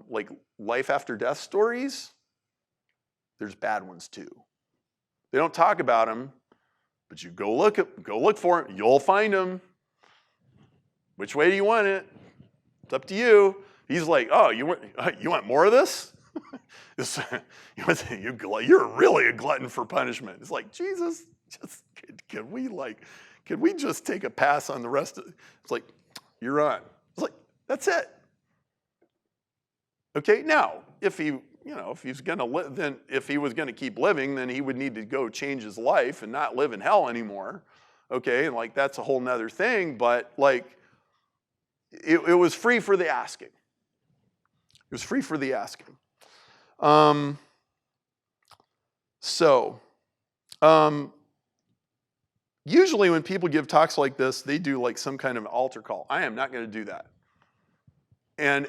like life after death stories, there's bad ones too. They don't talk about them, but you go look for them. You'll find them. Which way do you want it? It's up to you. He's like, oh, you want more of this? You're really a glutton for punishment. It's like, Jesus, can we just take a pass on the rest of it? It's like, you're on. It's like, that's it. Okay, now, if he was going to keep living, then he would need to go change his life and not live in hell anymore. Okay, and like that's a whole nother thing, but like it was free for the asking. It was free for the asking. Usually when people give talks like this, they do like some kind of altar call. I am not going to do that. And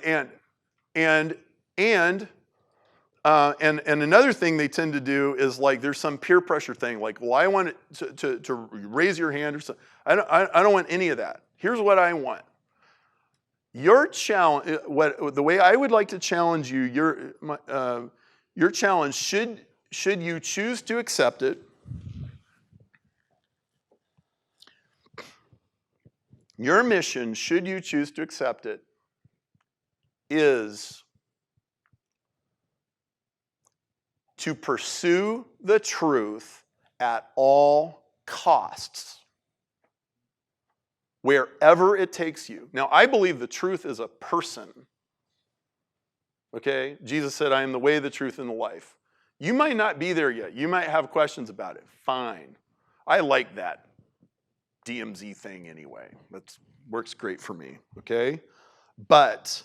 another thing they tend to do is like there's some peer pressure thing, like, well, I want it to raise your hand or something. I don't want any of that. Here's what I want. Your challenge, the way I would like to challenge you, your challenge, should you choose to accept it, your mission, should you choose to accept it, is to pursue the truth at all costs, wherever it takes you. Now, I believe the truth is a person. Okay? Jesus said, I am the way, the truth, and the life. You might not be there yet. You might have questions about it. Fine. I like that DMZ thing anyway. That works great for me. Okay? But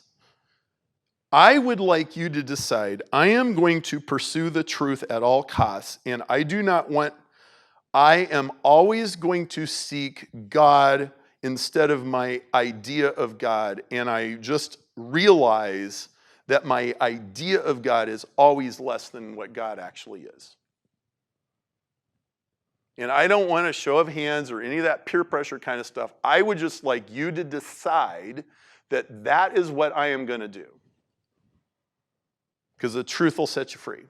I would like you to decide, I am going to pursue the truth at all costs, and I am always going to seek God instead of my idea of God, and I just realize that my idea of God is always less than what God actually is. And I don't want a show of hands or any of that peer pressure kind of stuff. I would just like you to decide that that is what I am going to do. Because the truth will set you free.